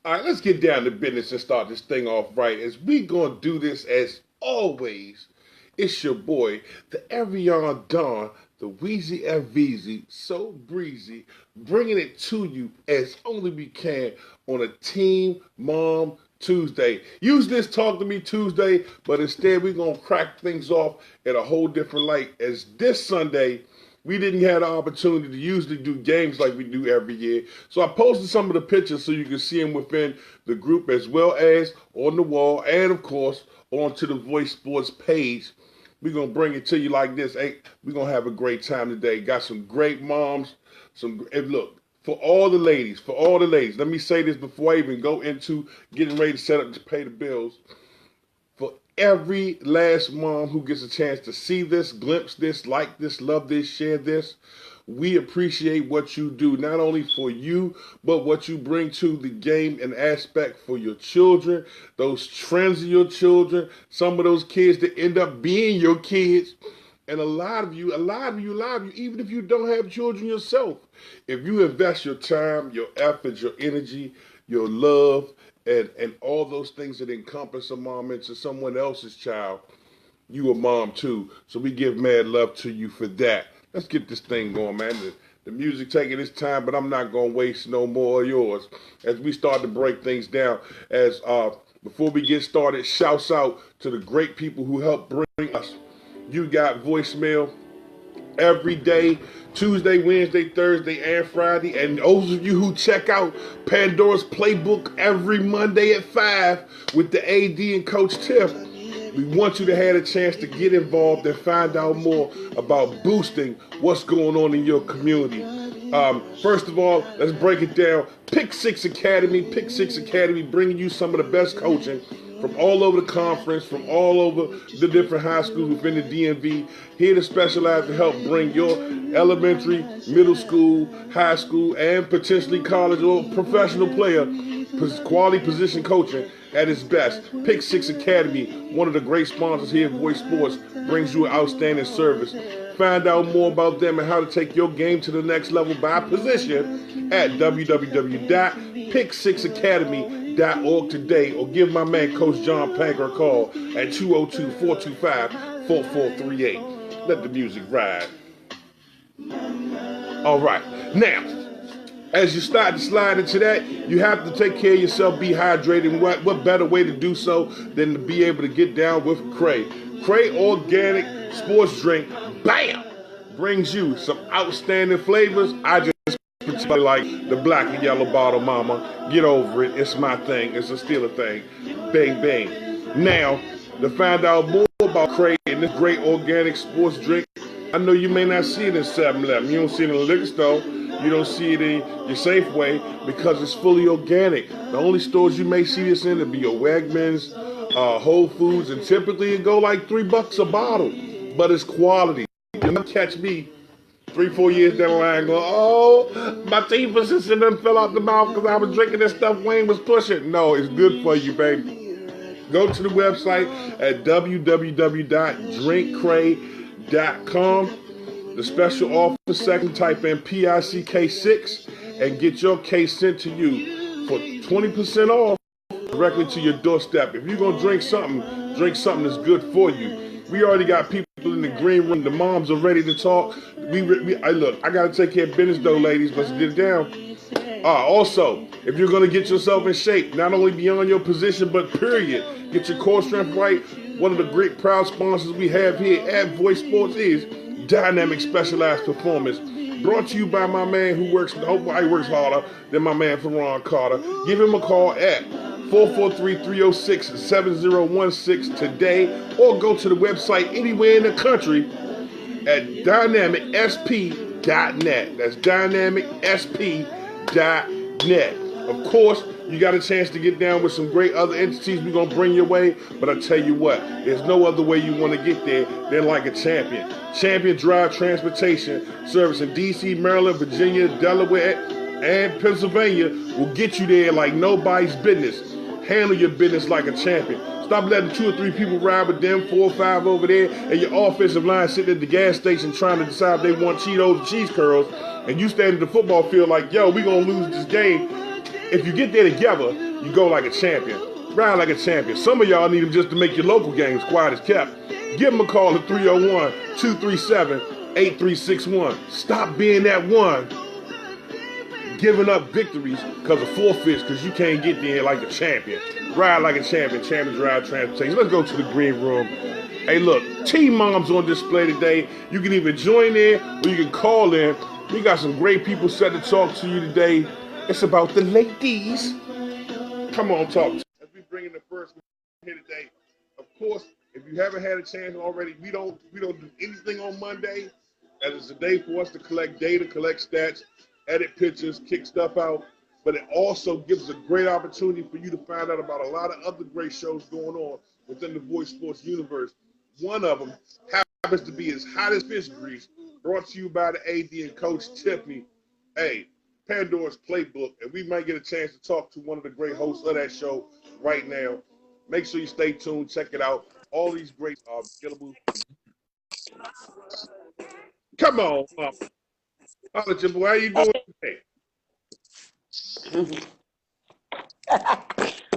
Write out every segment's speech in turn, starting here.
All right, let's get down to business and start this thing off right. As we gonna do this as always, it's your boy, the Evian Don, the Wheezy F Veezy, so breezy, bringing it to you as only we can on a Team Mom Tuesday. Use this Talk to Me Tuesday, but instead we're gonna crack things off in a whole different light. As this Sunday, we didn't have the opportunity to usually do games like we do every year. So I posted some of the pictures so you can see them within the group as well as on the wall and, of course, onto the Voice Sports page. We're going to bring it to you like this. Hey, we're going to have a great time today. Got some great moms. And look, for all the ladies, let me say this before I even go into getting ready to set up to pay the bills. For every last mom who gets a chance to see this, glimpse this, like this, love this, share this, we appreciate what you do, not only for you, but what you bring to the game and aspect for your children, those trends of your children, some of those kids that end up being your kids. And a lot of you, even if you don't have children yourself, if you invest your time, your effort, your energy, your love, and all those things that encompass a mom into someone else's child, you a mom too. So we give mad love to you for that. Let's get this thing going, man. The music taking its time, but I'm not gonna waste no more of yours as we start to break things down. As before we get started, shouts out to the great people who help bring us. You got voicemail every day, Tuesday, Wednesday, Thursday, and Friday. And those of you who check out Pandora's Playbook every Monday at 5 with the AD and Coach Tiff, we want you to have a chance to get involved and find out more about boosting what's going on in your community. First of all, let's break it down. Pick Six Academy, bringing you some of the best coaching from all over the conference, from all over the different high schools within the DMV, here to specialize to help bring your elementary, middle school, high school, and potentially college or professional player quality position coaching at its best. Pick Six Academy, one of the great sponsors here at Voice Sports, brings you an outstanding service. Find out more about them and how to take your game to the next level by position at www.pick6academy.org today, or give my man Coach John Panker a call at 202-425-4438. Let the music ride. All right. Now, as you start to slide into that, you have to take care of yourself, be hydrated. What better way to do so than to be able to get down with Cray. Cray Organic Sports Drink, bam, brings you some outstanding flavors. I just particularly like the black and yellow bottle, mama. Get over it. It's my thing. It's a Steeler thing. Bang, bang. Now, to find out more about Cray and this great organic sports drink, I know you may not see it in 7-Eleven. You don't see it in the liquor store. You don't see it in your Safeway because it's fully organic. The only stores you may see this in will be your Wegmans, Whole Foods, and typically it go like $3 a bottle. But it's quality. You'll catch me 3-4 years down the line going, oh, my teeth assistant done fell out the mouth because I was drinking this stuff Wayne was pushing. No, it's good for you, baby. Go to the website at www.drinkcray.com. The special offer section, type in PICK6 and get your case sent to you for 20% off directly to your doorstep. If you're going to drink something that's good for you. We already got people in the green room. The moms are ready to talk. Look, I got to take care of business though, ladies. Let's get it down. Also, if you're going to get yourself in shape, not only beyond your position, but period, get your core strength right. One of the great proud sponsors we have here at Voice Sports is Dynamic Specialized Performance, brought to you by my man who works harder than my man Ferron Carter. Give him a call at 443-306-7016 today, or go to the website anywhere in the country at dynamicsp.net. That's dynamicsp.net. Of course, you got a chance to get down with some great other entities we're going to bring your way, but I tell you what, there's no other way you want to get there than like a champion. Champion Drive Transportation Service in D.C., Maryland, Virginia, Delaware, and Pennsylvania will get you there like nobody's business. Handle your business like a champion. Stop letting 2 or 3 people ride with them, 4 or 5 over there, and your offensive line sitting at the gas station trying to decide if they want Cheetos or cheese curls, and you stand in the football field like, yo, we going to lose this game. if you get there together, you go like a champion. Ride like a champion. Some of y'all need them just to make your local games quiet as kept. Give them a call at 301-237-8361. Stop being that one giving up victories because of forfeits because you can't get there like a champion. Ride like a champion. Champions Ride Transportation. Let's go to the green room. Hey, look, Team Mom's on display today. You can either join in or you can call in. We got some great people set to talk to you today. It's about the ladies. Come on, talk to us. As we bring in the first one here today, of course, if you haven't had a chance already, we don't do anything on Monday. As it's a day for us to collect data, collect stats, edit pictures, kick stuff out. But it also gives a great opportunity for you to find out about a lot of other great shows going on within the Voice Sports universe. One of them happens to be as hot as fish grease, brought to you by the AD and Coach Tiffany. Hey, Pandora's Playbook, and we might get a chance to talk to one of the great hosts of that show right now. Make sure you stay tuned, check it out. All these great are available. Come on, holla, Jim boy. How you doing today?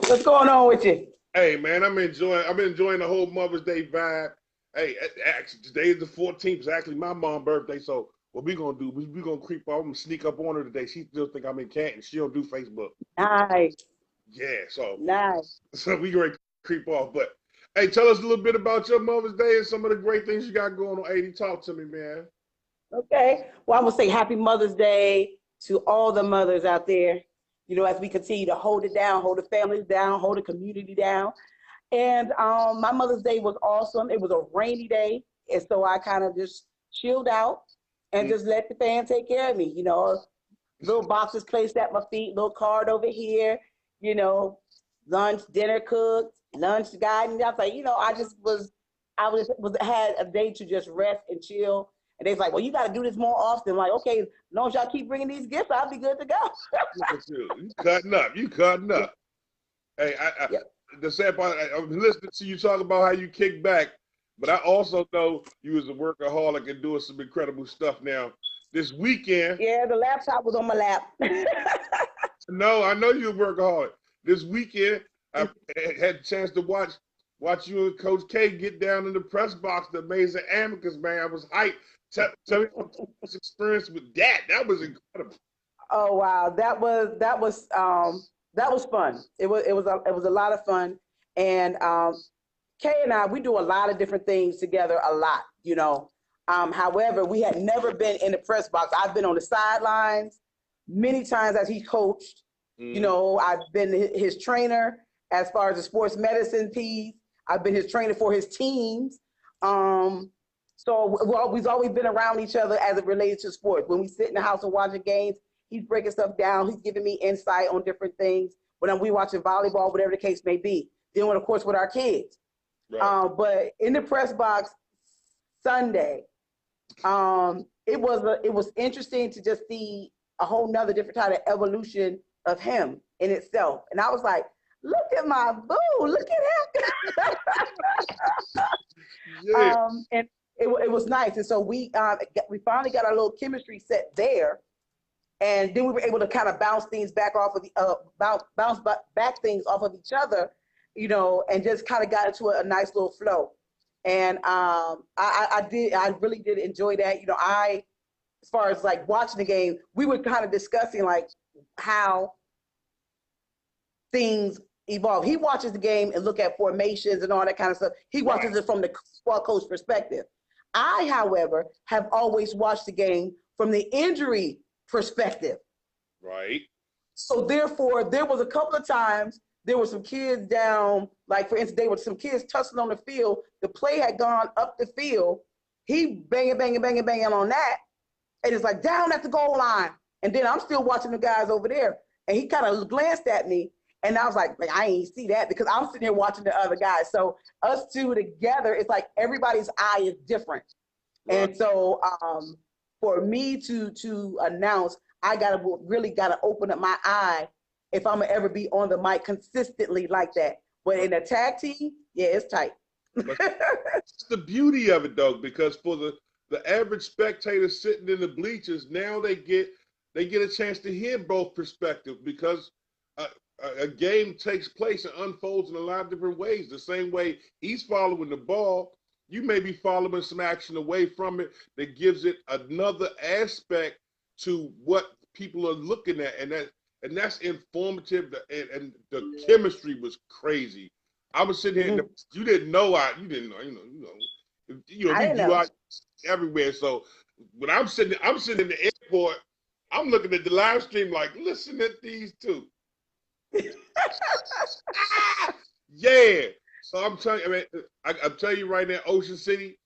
What's going on with you? Hey man, I'm enjoying the whole Mother's Day vibe. Hey, actually, today is the 14th. It's actually my mom's birthday, so what we gonna do? We gonna creep off. I'm gonna sneak up on her today. She still think I'm in Canton. She don't do Facebook. Nice. Yeah, so Nice. So we gonna creep off. But hey, tell us a little bit about your Mother's Day and some of the great things you got going on. AD, talk to me, man. Okay. Well, I would say Happy Mother's Day to all the mothers out there. You know, as we continue to hold it down, hold the families down, hold the community down. And my Mother's Day was awesome. It was a rainy day, and so I kind of just chilled out and just let the fan take care of me. You know, little boxes placed at my feet, little card over here. You know, lunch, dinner cooked, lunch guidance. I was like, you know, I had a day to just rest and chill. And they's like, well, you got to do this more often. I'm like, okay, as long as y'all keep bringing these gifts, I'll be good to go. Look at you. You cutting up. Hey, the sad part, I'm listening to you talk about how you kick back, but I also know you was a workaholic and doing some incredible stuff now. This weekend. Yeah, the laptop was on my lap. No, I know you're a workaholic. This weekend, I had a chance to watch you and Coach K get down in the press box, the amazing Amicus, man. I was hyped. Tell me what experience with that. That was incredible. Oh wow, that was fun. It was a lot of fun, and Kay and I, we do a lot of different things together a lot, you know. However, we had never been in the press box. I've been on the sidelines many times as he coached. You know, I've been his trainer as far as the sports medicine piece. I've been his trainer for his teams. So we've always been around each other as it related to sports. When we sit in the house and watching games, he's breaking stuff down. He's giving me insight on different things. When we watching volleyball, whatever the case may be. Then, of course, with our kids. Right. But in the press box Sunday, it was interesting to just see a whole nother different kind of evolution of him in itself. And I was like, look at my boo, look at him. Yeah. And it was nice. And so we finally got our little chemistry set there. And then we were able to kind of bounce things back off of bounce back things off of each other, you know, and just kind of got into a nice little flow. And I really did enjoy that. You know, as far as like watching the game, we were kind of discussing like how things evolve. He watches the game and look at formations and all that kind of stuff. He watches it from the squad coach perspective. I, however, have always watched the game from the injury perspective. Right. So therefore, there was a couple of times there were some kids down, like for instance, there were some kids tussling on the field. The play had gone up the field. He banging on that. And it's like down at the goal line. And then I'm still watching the guys over there. And he kind of glanced at me. And I was like, I ain't see that because I'm sitting here watching the other guys. So us two together, it's like everybody's eye is different. Right. And so for me to announce, I really gotta open up my eye if I'm gonna ever be on the mic consistently like that. But in a tag team, yeah, it's tight. It's the beauty of it though, because for the average spectator sitting in the bleachers, now they get a chance to hear both perspectives because a, a game takes place and unfolds in a lot of different ways. The same way he's following the ball, you may be following some action away from it that gives it another aspect to what people are looking at, and that's informative. And the chemistry was crazy. I was sitting here, and Mhm. you didn't know, you didn't know, I we didn't do know. out everywhere. So when I'm sitting in the airport, I'm looking at the live stream like, listen at these two. Yeah. So I'm telling you, I'm telling you right now, Ocean City,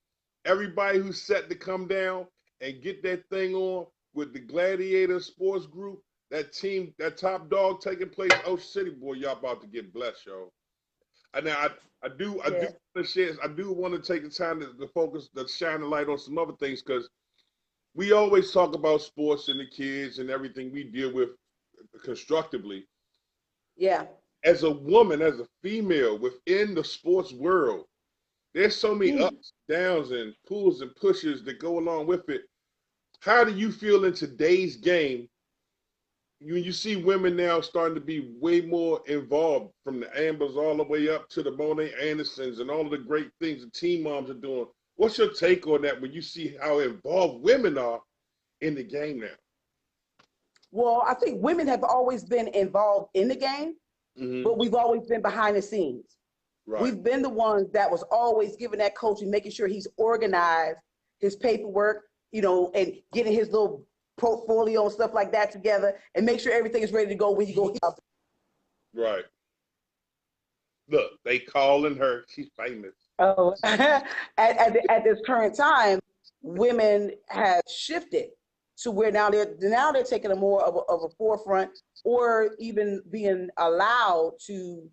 everybody who's set to come down and get that thing on with the Gladiator Sports Group, that team, that top dog taking place, Ocean City, boy, y'all about to get blessed, y'all. And now I do Yeah. want to share, I do want to take the time to focus, to shine the light on some other things, because we always talk about sports and the kids and everything we deal with constructively. Yeah. As a woman, as a female within the sports world, there's so many Mm. ups, downs, and pulls and pushes that go along with it. How do you feel in today's game? You see women now starting to be way more involved, from the Ambers all the way up to the Monet Andersons and all of the great things the teen moms are doing. What's your take on that when you see how involved women are in the game now? Well, I think women have always been involved in the game, Mm-hmm. but we've always been behind the scenes. Right. We've been the ones that was always giving that coaching, making sure he's organized, his paperwork, and getting his little portfolio and stuff like that together, and make sure everything is ready to go when you go. Right. Look, they calling her. She's famous. Oh, at this current time, women have shifted to where now they're taking a more of a forefront, or even being allowed to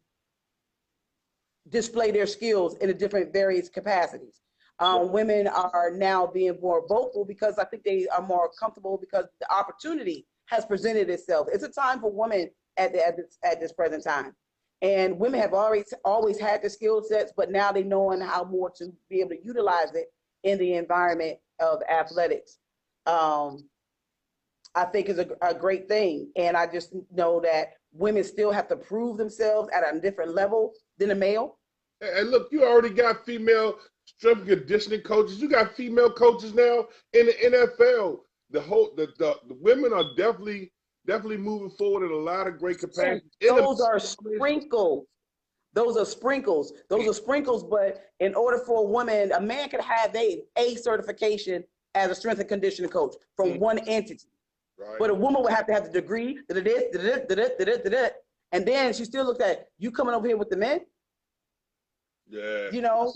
display their skills in a different various capacities. Right. Women are now being more vocal because I think they are more comfortable because the opportunity has presented itself. It's a time for women at this present time. And women have always had the skill sets, but now they knowing how more to be able to utilize it in the environment of athletics. Um, I think is a great thing. And I just know that women still have to prove themselves at a different level than a male. And look, you already got female strength and conditioning coaches. You got female coaches now in the NFL. The women are definitely moving forward in a lot of great And capacities. In those the are sprinkles. Those are sprinkles. Those are sprinkles. But in order for a woman, a man could have a certification as a strength and conditioning coach from one entity. right, But a woman would have to have the degree, and then she still looked at you coming over here with the men. yeah, You know,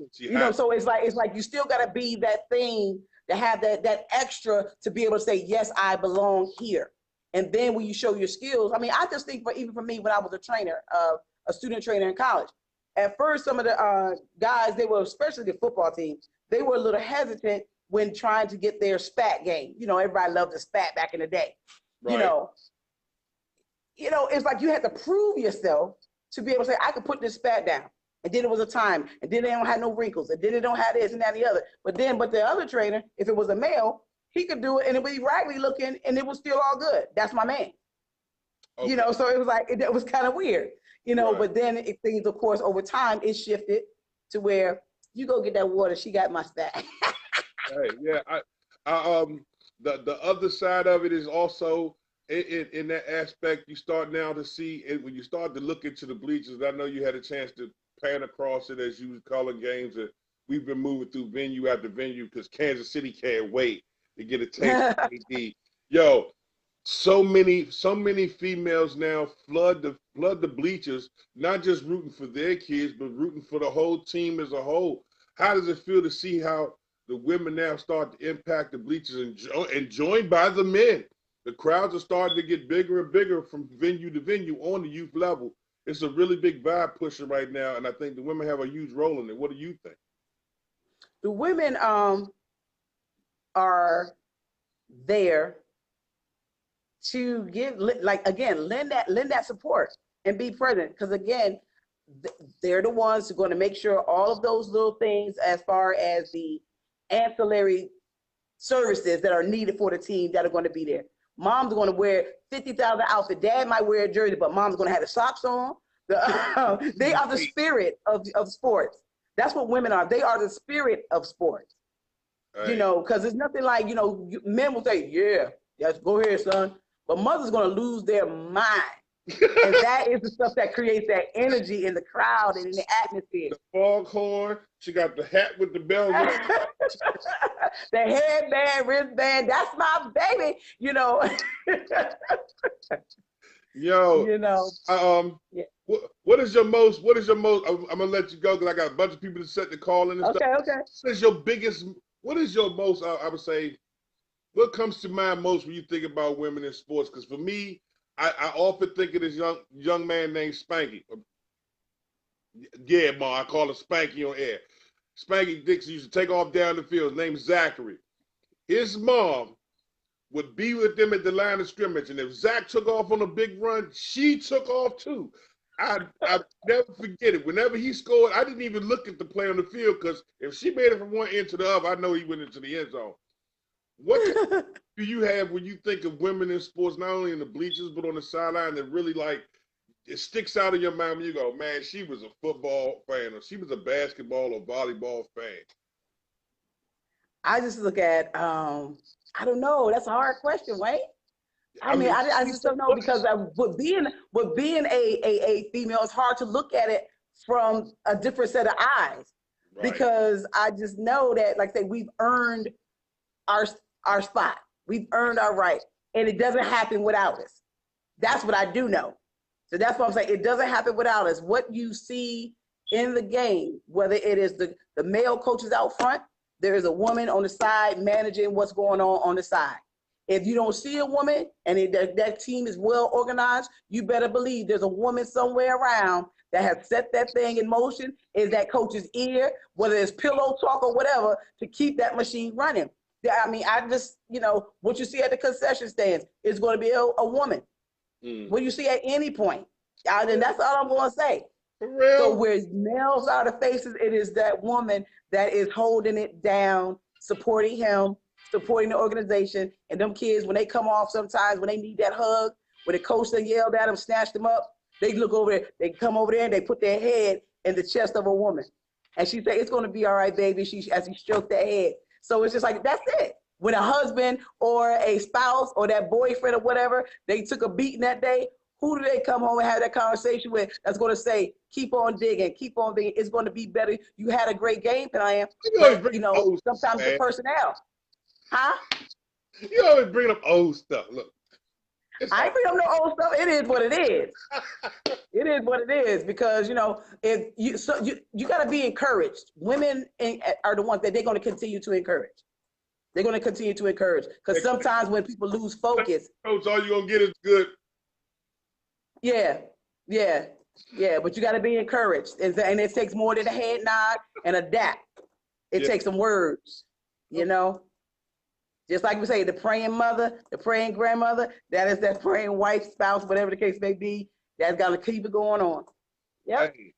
so it's like you still got to be that thing to have that extra to be able to say yes, I belong here. And then when you show your skills, I mean, I just think, even for me, when I was a trainer, a student trainer in college, at first some of the guys, they were, especially the football team, they were a little hesitant when trying to get their spat game. Everybody loved the spat back in the day. You right. know, it's like you had to prove yourself to be able to say, I could put this spat down. And then it was a time, and then they don't have no wrinkles, and then they don't have this and that and the other. But the other trainer, if it was a male, he could do it, and it would be raggedy looking, and it was still all good. That's my man. Okay, So it was like it was kind of weird. right. But then things, of course, over time, it shifted to where you go get that water. She got my spat. Hey, yeah. The other side of it is also in that aspect. You start now to see it when you start to look into the bleachers. I know you had a chance to pan across it as you was calling games. That we've been moving through venue after venue because Kansas City can't wait to get a taste of AD. Yo, so many females now flood the bleachers, not just rooting for their kids, but rooting for the whole team as a whole. How does it feel to see how the women now start to impact the bleachers and joined by the men? The crowds are starting to get bigger and bigger from venue to venue on the youth level. It's a really big vibe pusher right now, and I think the women have a huge role in it. What do you think? The women are there to give, like, again, lend that support and be present, because again, they're the ones who are going to make sure all of those little things as far as the ancillary services that are needed for the team that are going to be there. Mom's going to wear 50,000 outfit. Dad might wear a jersey, but mom's going to have the socks on. They are the spirit of sports. That's what women are. They are the spirit of sports. Right. You know, because it's nothing like, you know, men will say, yeah, yes, go ahead, son. But mother's going to lose their mind. And that is the stuff that creates that energy in the crowd and in the atmosphere. The foghorn. She got the hat with the bells. The headband, wristband. That's my baby. You know. Yo. You know. Yeah. What is your most? I'm gonna let you go because I got a bunch of people to set the call in and stuff. Okay. What is your biggest? What is your most? I would say, what comes to mind most when you think about women in sports? Because for me, I often think of this young man named Spanky. Yeah, Ma, I call him Spanky on air. Spanky Dixon used to take off down the field. His name's Zachary. His mom would be with them at the line of scrimmage, and if Zach took off on a big run, she took off too. I never forget it. Whenever he scored, I didn't even look at the play on the field because if she made it from one end to the other, I know he went into the end zone. What do you have when you think of women in sports, not only in the bleachers, but on the sideline that really like, it sticks out in your mind when you go, man, she was a football fan or she was a basketball or volleyball fan? I just look at, I don't know. That's a hard question, Wayne. I mean, I just don't know because with being a female, it's hard to look at it from a different set of eyes. Right. Because I just know that, like I say, we've earned our spot. We've earned our right, and it doesn't happen without us. That's what I do know. So that's what I'm saying. It doesn't happen without us. What you see in the game, whether it is the male coaches out front, there is a woman on the side managing what's going on the side. If you don't see a woman and that team is well organized, you better believe there's a woman somewhere around that has set that thing in motion, is that coach's ear, whether it's pillow talk or whatever, to keep that machine running. I mean, I just, you know, what you see at the concession stands is going to be a woman. What you see at any point. And that's all I'm going to say. For real? So where males are the faces, it is that woman that is holding it down, supporting him, supporting the organization. And them kids, when they come off sometimes, when they need that hug, when the coach they yelled at them, snatched them up, they look over there, they come over there and they put their head in the chest of a woman. And she say, it's going to be all right, baby, as he stroked that head. So it's just like, that's it. When a husband or a spouse or that boyfriend or whatever, they took a beating that day, who do they come home and have that conversation with that's going to say, keep on digging, keep on digging, it's going to be better. You had a great game plan, but, you know, sometimes the personnel. Huh? You always bring up old stuff. Look. I ain't bring up no old stuff. It is what it is. It is what it is because, you know, if you got to be encouraged. Women are the ones that they're going to continue to encourage. They're going to continue to encourage because sometimes when people lose focus. Coach, all you're going to get is good. Yeah. But you got to be encouraged. And it takes more than a head nod and a dap. It takes some words, you know. Just like we say, the praying mother, the praying grandmother, that is that praying wife, spouse, whatever the case may be, that's got to keep it going on. Yep. Hey.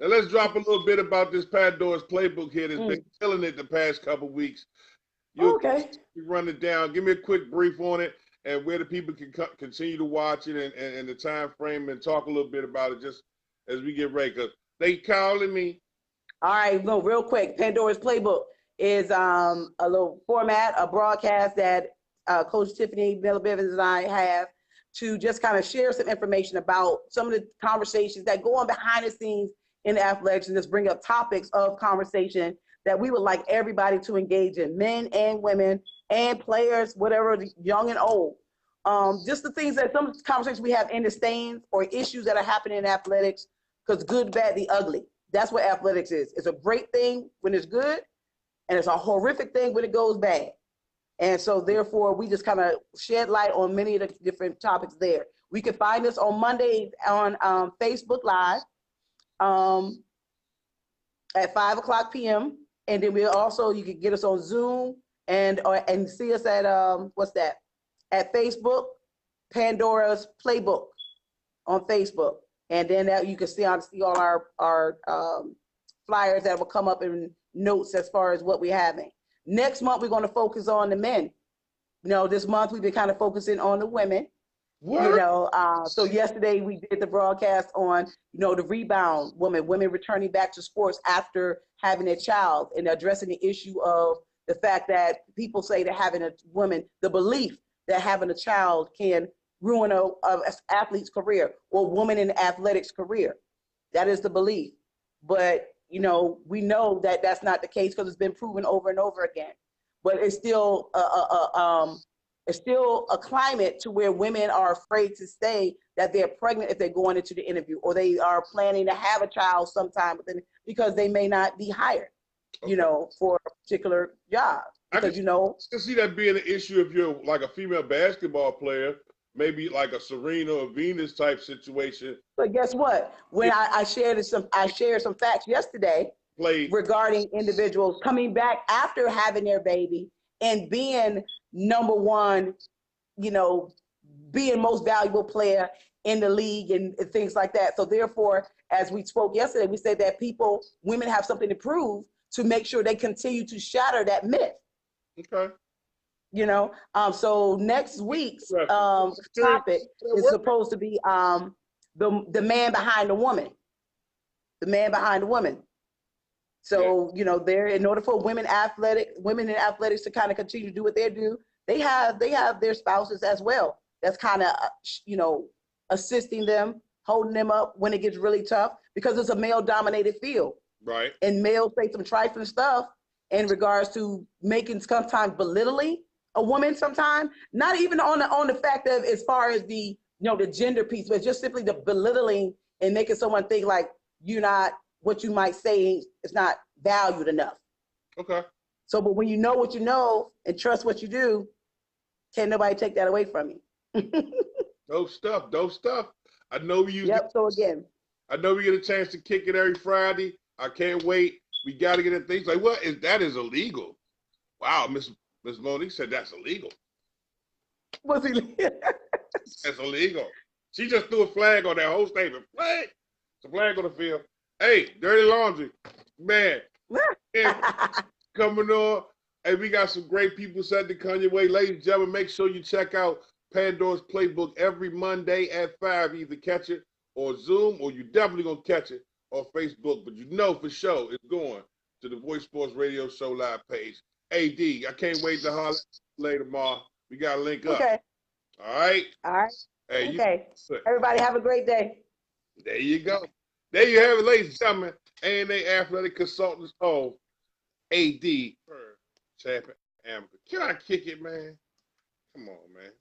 Now let's drop a little bit about this Pandora's Playbook here that's been killing it the past couple of weeks. Okay. Run it down. Give me a quick brief on it and where the people can continue to watch it and the time frame and talk a little bit about it just as we get ready. Because they calling me. All right, no, real quick. Pandora's Playbook is a little format, a broadcast that Coach Tiffany Miller-Bivens and I have to just kind of share some information about some of the conversations that go on behind the scenes in athletics and just bring up topics of conversation that we would like everybody to engage in, men and women and players, whatever, young and old. Just the things that some conversations we have in the stands or issues that are happening in athletics, because good, bad, the ugly. That's what athletics is. It's a great thing when it's good, and it's a horrific thing when it goes bad. And so therefore, we just kind of shed light on many of the different topics there. We can find us on Mondays on Facebook Live at 5:00 p.m. And then you can get us on Zoom and see us at, at Facebook, Pandora's Playbook on Facebook. And then you can see all our flyers that will come up in notes as far as what we're having. Next month, we're going to focus on the men. this month we've been kind of focusing on the women. What? So yesterday we did the broadcast on, the rebound women returning back to sports after having a child, and addressing the issue of the fact that people say that having a woman, the belief that having a child can ruin a athlete's career or woman in athletics career. That is the belief. But, we know that that's not the case because it's been proven over and over again. But it's still a climate to where women are afraid to say that they're pregnant if they're going into the interview, or they are planning to have a child sometime within, because they may not be hired, for a particular job. Because, I can see that being an issue if you're like a female basketball player, maybe like a Serena or Venus type situation. But guess what? When I shared some facts yesterday regarding individuals coming back after having their baby and being number one, being most valuable player in the league and things like that. So therefore, as we spoke yesterday, we said that women have something to prove to make sure they continue to shatter that myth. Okay. So next week's topic is supposed to be the man behind the woman. The man behind the woman. So, they're, in order for women in athletics to kind of continue to do what they do, they have their spouses as well. That's kind of, assisting them, holding them up when it gets really tough, because it's a male dominated field. Right. And males say some trifling stuff in regards to making, sometimes belittling a woman, sometimes not even on the fact of, as far as the, the gender piece, but just simply the belittling and making someone think like you're not, what you might say is not valued enough. Okay. So, but when you know what you know and trust what you do, can't nobody take that away from you. Dope stuff. I know we use So again, I know we get a chance to kick it every Friday. I can't wait. We got to get at things like, that is illegal. Wow, Miss Monique said that's illegal. What's illegal? That's illegal. She just threw a flag on that whole statement. Flag. It's a flag on the field. Hey, Dirty Laundry, man. Coming on. Hey, we got some great people set to come your way. Ladies and gentlemen, make sure you check out Pandora's Playbook every Monday at 5. Either catch it on Zoom, or you definitely going to catch it on Facebook. But for sure it's going to the Voice Sports Radio Show live page. AD, I can't wait to holler later, Ma. We got to link up. Okay. All right? All right. Hey, okay. Everybody have a great day. There you go. There you have it, ladies and gentlemen. A&A Athletic Consultants of AD Champion Amateur. Can I kick it, man? Come on, man.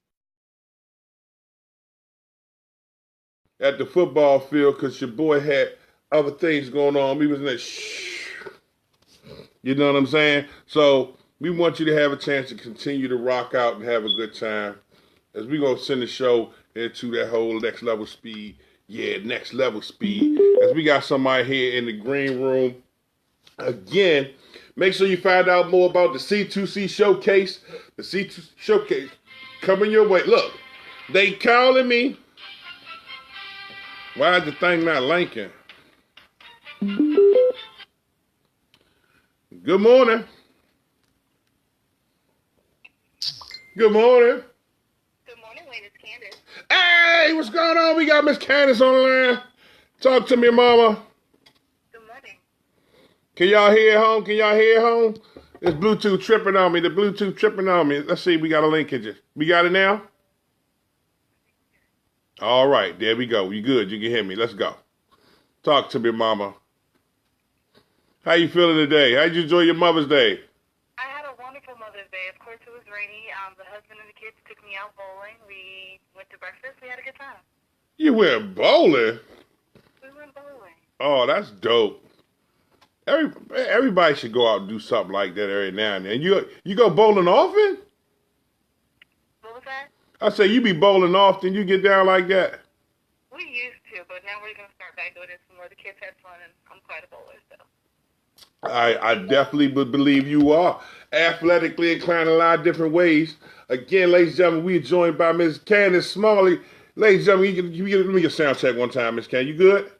At the football field, because your boy had other things going on. We was in that you know what I'm saying? So we want you to have a chance to continue to rock out and have a good time, as we going to send the show into that whole next level speed. Yeah, next level speed. As we got somebody here in the green room. Again, make sure you find out more about the C2C Showcase. The C2C Showcase coming your way. Look, they calling me. Why is the thing not linking? Good morning. Good morning. Good morning, ladies. Candace. Hey, what's going on? We got Miss Candace on the line. Talk to me, mama. Good morning. Can y'all hear home? Can y'all hear home? This Bluetooth tripping on me. The Bluetooth tripping on me. Let's see. We got a linkage. We got it now? All right. There we go. You good. You can hear me. Let's go. Talk to me, mama. How you feeling today? How'd you enjoy your Mother's Day? I had a wonderful Mother's Day. Of course, it was rainy. The husband and the kids took me out bowling. We went to breakfast. We had a good time. You went bowling? We went bowling. Oh, that's dope. Everybody should go out and do something like that every now and then. You go bowling often? What was that? I say you be bowling often. You get down like that? We used to, but now we're going to start back doing it some more. The kids had fun, and I'm quite a bowler, so. I definitely believe you are athletically inclined in a lot of different ways. Again, ladies and gentlemen, we are joined by Ms. Candace Smalley. Ladies and gentlemen, let me get a sound check one time, Ms. Candace. You good?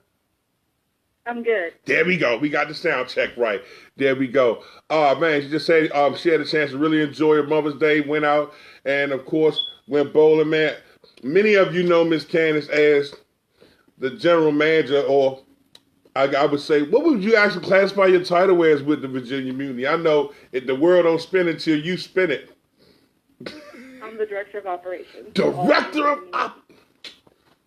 I'm good. There we go. We got the sound check right. There we go. Man, she just said she had a chance to really enjoy her Mother's Day, went out, and of course went bowling, man. Many of you know Miss Candace as the general manager, or I would say, what would you actually classify your title as with the Virginia Mutiny? I know the world don't spin until you spin it. I'm the director of operations.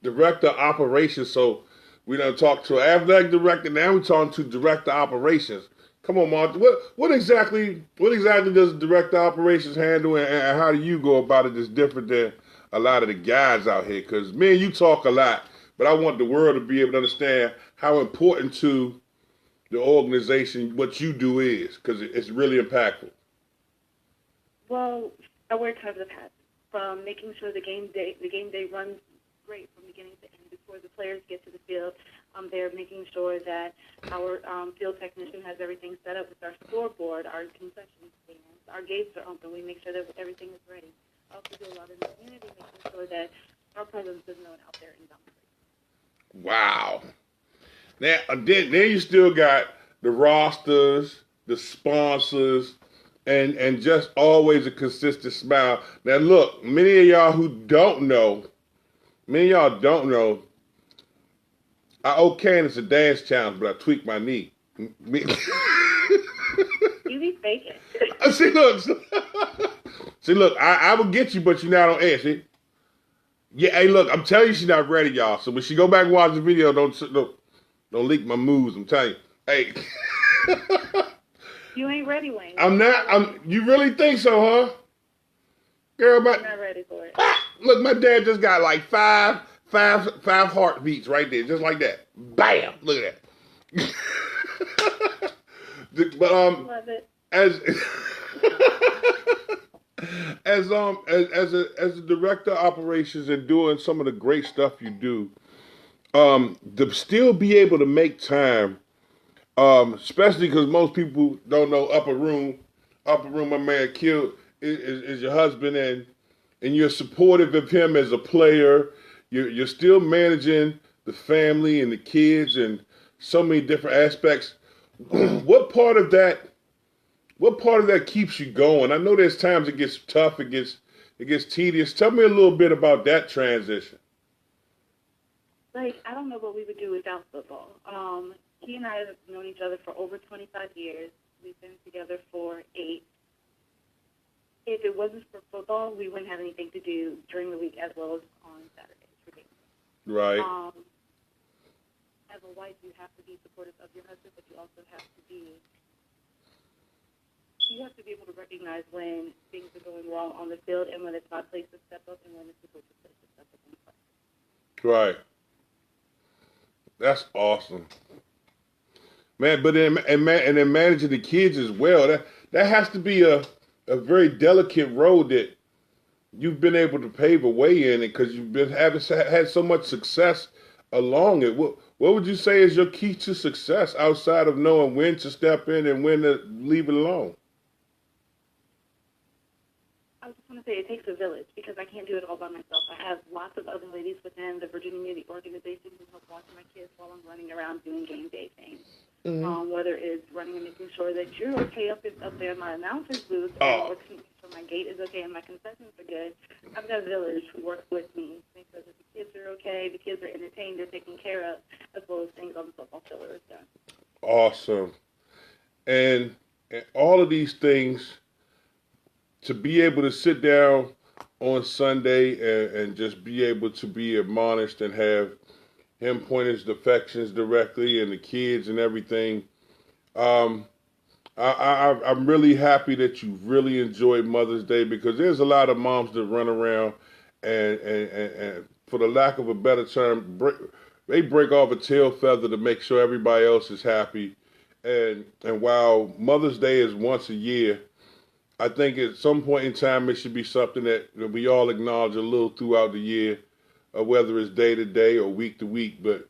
Director of operations. So we done talked to athletic director. Now we're talking to director of operations. Come on, Martha. What exactly does director of operations handle, and how do you go about it that's different than a lot of the guys out here? Because me and you talk a lot, but I want the world to be able to understand how important to the organization what you do is, because it's really impactful. Well, I wear tons of hats. From making sure the game day runs great from beginning to end before the players get to the field. They're making sure that our field technician has everything set up with our scoreboard, our concession stands, our gates are open. We make sure that everything is ready. I also do a lot in the community, making sure that our presence is known out there in Dumfries. Wow. Now, then you still got the rosters, the sponsors, and just always a consistent smile. Now, look, many of y'all don't know, I owe Candace a dance challenge, but I tweaked my knee. You be faking. See, look, I will get you, but you're not on air, see? Yeah, hey, look, I'm telling you she's not ready, y'all. So when she go back and watch the video, don't leak my moves, I'm telling you. Hey. You ain't ready, Wayne. You really think so, huh? Girl, I'm not ready for it. Look, my dad just got like five heartbeats right there, just like that. Bam! Look at that. But Love it. as a director of operations and doing some of the great stuff you do, to still be able to make time, especially because most people don't know Upper Room, my man Q is your husband, and you're supportive of him as a player. You're still managing the family and the kids and so many different aspects. What part of that keeps you going? I know there's times it gets tough, it gets tedious. Tell me a little bit about that transition. Like, I don't know what we would do without football. He and I have known each other for over 25 years. We've been together for 8. If it wasn't for football, we wouldn't have anything to do during the week as well as on Saturdays. Right. As a wife, you have to be supportive of your husband, but you also have to be able to recognize when things are going wrong on the field and when it's not place to step up and when it's supposed to place to step up on the field. Right. That's awesome, man. But then managing the kids as well. That has to be a very delicate road that you've been able to pave a way in it, because you've been had so much success along it. What would you say is your key to success outside of knowing when to step in and when to leave it alone? I just want to say it takes a village, because I can't do it all by myself. I have lots of other ladies within the Virginia Community Organization who help watch my kids while I'm running around doing game day things. Mm-hmm. Whether it's running and making sure that you're okay up there in my announcer's booth, and making sure my gate is okay and my concessions are good. I've got a village who works with me, make sure that the kids are okay, the kids are entertained, they're taken care of, as well as things on the football field are done. Awesome. And all of these things, to be able to sit down on Sunday and just be able to be admonished and have him point his affections directly and the kids and everything. I'm really happy that you really enjoyed Mother's Day, because there's a lot of moms that run around and for the lack of a better term, they break off a tail feather to make sure everybody else is happy. And while Mother's Day is once a year, I think at some point in time it should be something that we all acknowledge a little throughout the year, whether it's day to day or week to week. But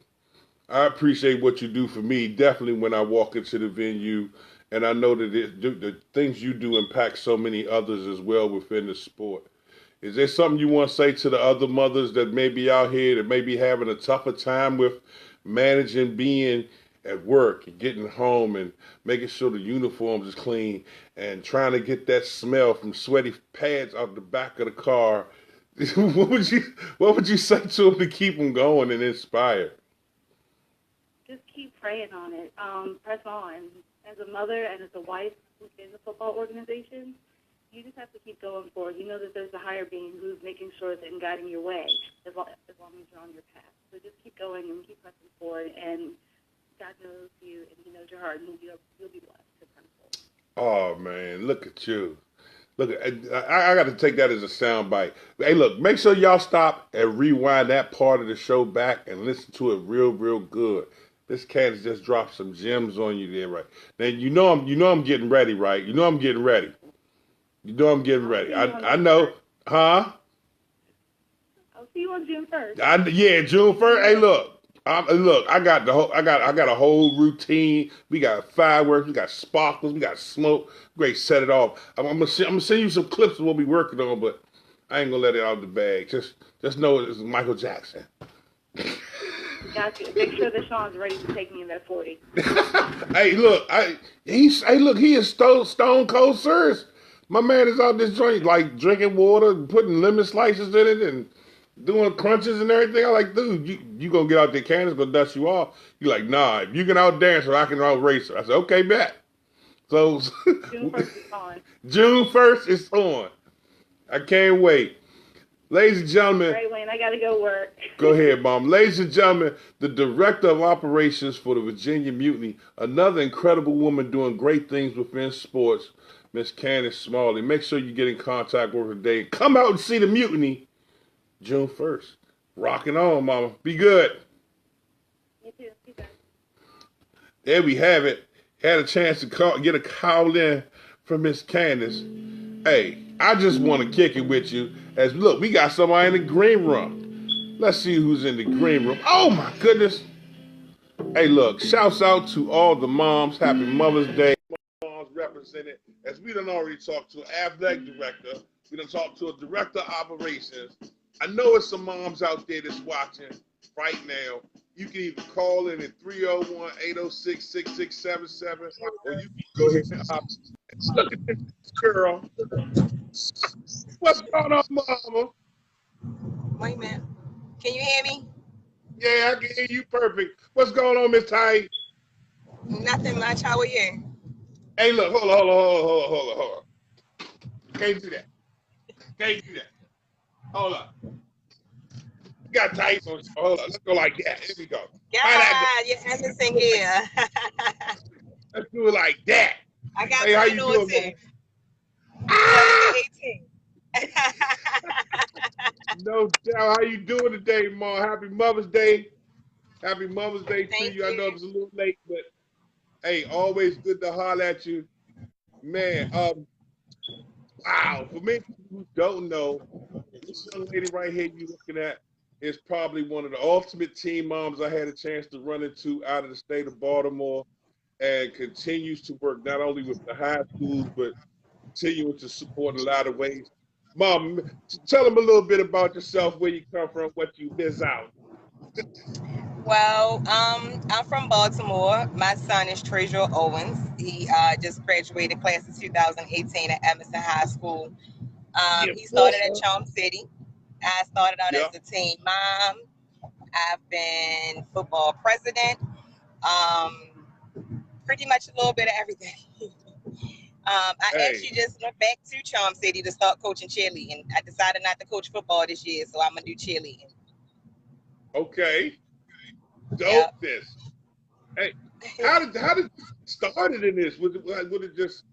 I appreciate what you do for me, definitely when I walk into the venue, and I know that the things you do impact so many others as well within the sport. Is there something you want to say to the other mothers that may be out here that may be having a tougher time with managing being at work and getting home and making sure the uniforms is clean and trying to get that smell from sweaty pads out the back of the car. What would you say to them to keep them going and inspired? Just keep praying on it. Press on. As a mother and as a wife in the football organization, you just have to keep going forward. You know that there's a higher being who's making sure that and guiding your way as long as you're on your path. So just keep going and keep pressing forward, and God knows you and He knows your heart, and you'll be blessed to press forward. Oh man, look at you. Look, I got to take that as a sound bite. Hey, look, make sure y'all stop and rewind that part of the show back and listen to it real, real good. This cat has just dropped some gems on you there, right? Now I'm getting ready, right? You know I'm getting ready. You know I'm getting ready. I know, huh? I'll see you on June 1st. Yeah, June 1st. Hey, look, I got a whole routine. We got fireworks, we got sparkles, we got smoke. Great, set it off. I'm gonna send you some clips of what we're working on, but I ain't gonna let it out of the bag. Just know it's Michael Jackson. Got you. Make sure that Sean's ready to take me in that 40. Hey, look, he is stone cold serious. My man is out this joint like drinking water, putting lemon slices in it, and doing crunches and everything. I'm like, dude, you gonna get out there, Candace gonna dust you off. You like, nah, if you can out dance her, I can out race her. I said, okay, bet. So June 1st is on. June 1st is on. I can't wait. Ladies and gentlemen. All right, Wayne, I gotta go work. Go ahead, Mom. Ladies and gentlemen, the Director of Operations for the Virginia Mutiny, another incredible woman doing great things within sports, Miss Candace Smalley. Make sure you get in contact with her today. Come out and see the Mutiny June 1st. Rocking on, Mama. Be good. You too. You guys. There we have it. Had a chance to get a call in from Miss Candace. Hey, I just want to kick it with you. As look, we got somebody in the green room. Let's see who's in the green room. Oh my goodness. Hey, look, shouts out to all the moms. Happy Mother's Day. Moms represented. As we done already talked to an athletic director. We done talked to a director of operations. I know it's some moms out there that's watching right now. You can either call in at 301-806-6677, or you can go ahead and look at this girl. What's going on, Mama? Wait a minute. Can you hear me? Yeah, I can hear you perfect. What's going on, Miss Ty? Nothing much. How are you? Hey, look, hold on. Can't do that. Hold on. You got tights on. Hold on. Let's go like that. Here we go. Yeah, you're Anderson here. Let's do it like that. I got hey, how you doing, too. Ah! 18. No doubt. How you doing today, Mom? Happy Mother's Day. Happy Mother's Day to Thank you. I know it was a little late, but hey, always good to holler at you. Man, wow. For many people who don't know, this young lady right here you're looking at is probably one of the ultimate teen moms I had a chance to run into out of the state of Baltimore, and continues to work not only with the high schools, but continuing to support in a lot of ways. Mom, tell them a little bit about yourself, where you come from, what you miss out. Well, I'm from Baltimore. My son is Treasure Owens. He just graduated class of 2018 at Emerson High School. He started at Charm City. I started out as a teen mom. I've been football president. Pretty much a little bit of everything. I actually just went back to Charm City to start coaching cheerleading. I decided not to coach football this year, so I'm gonna do cheerleading. Okay. Dopeness. Hey, how did you started in this? Would it just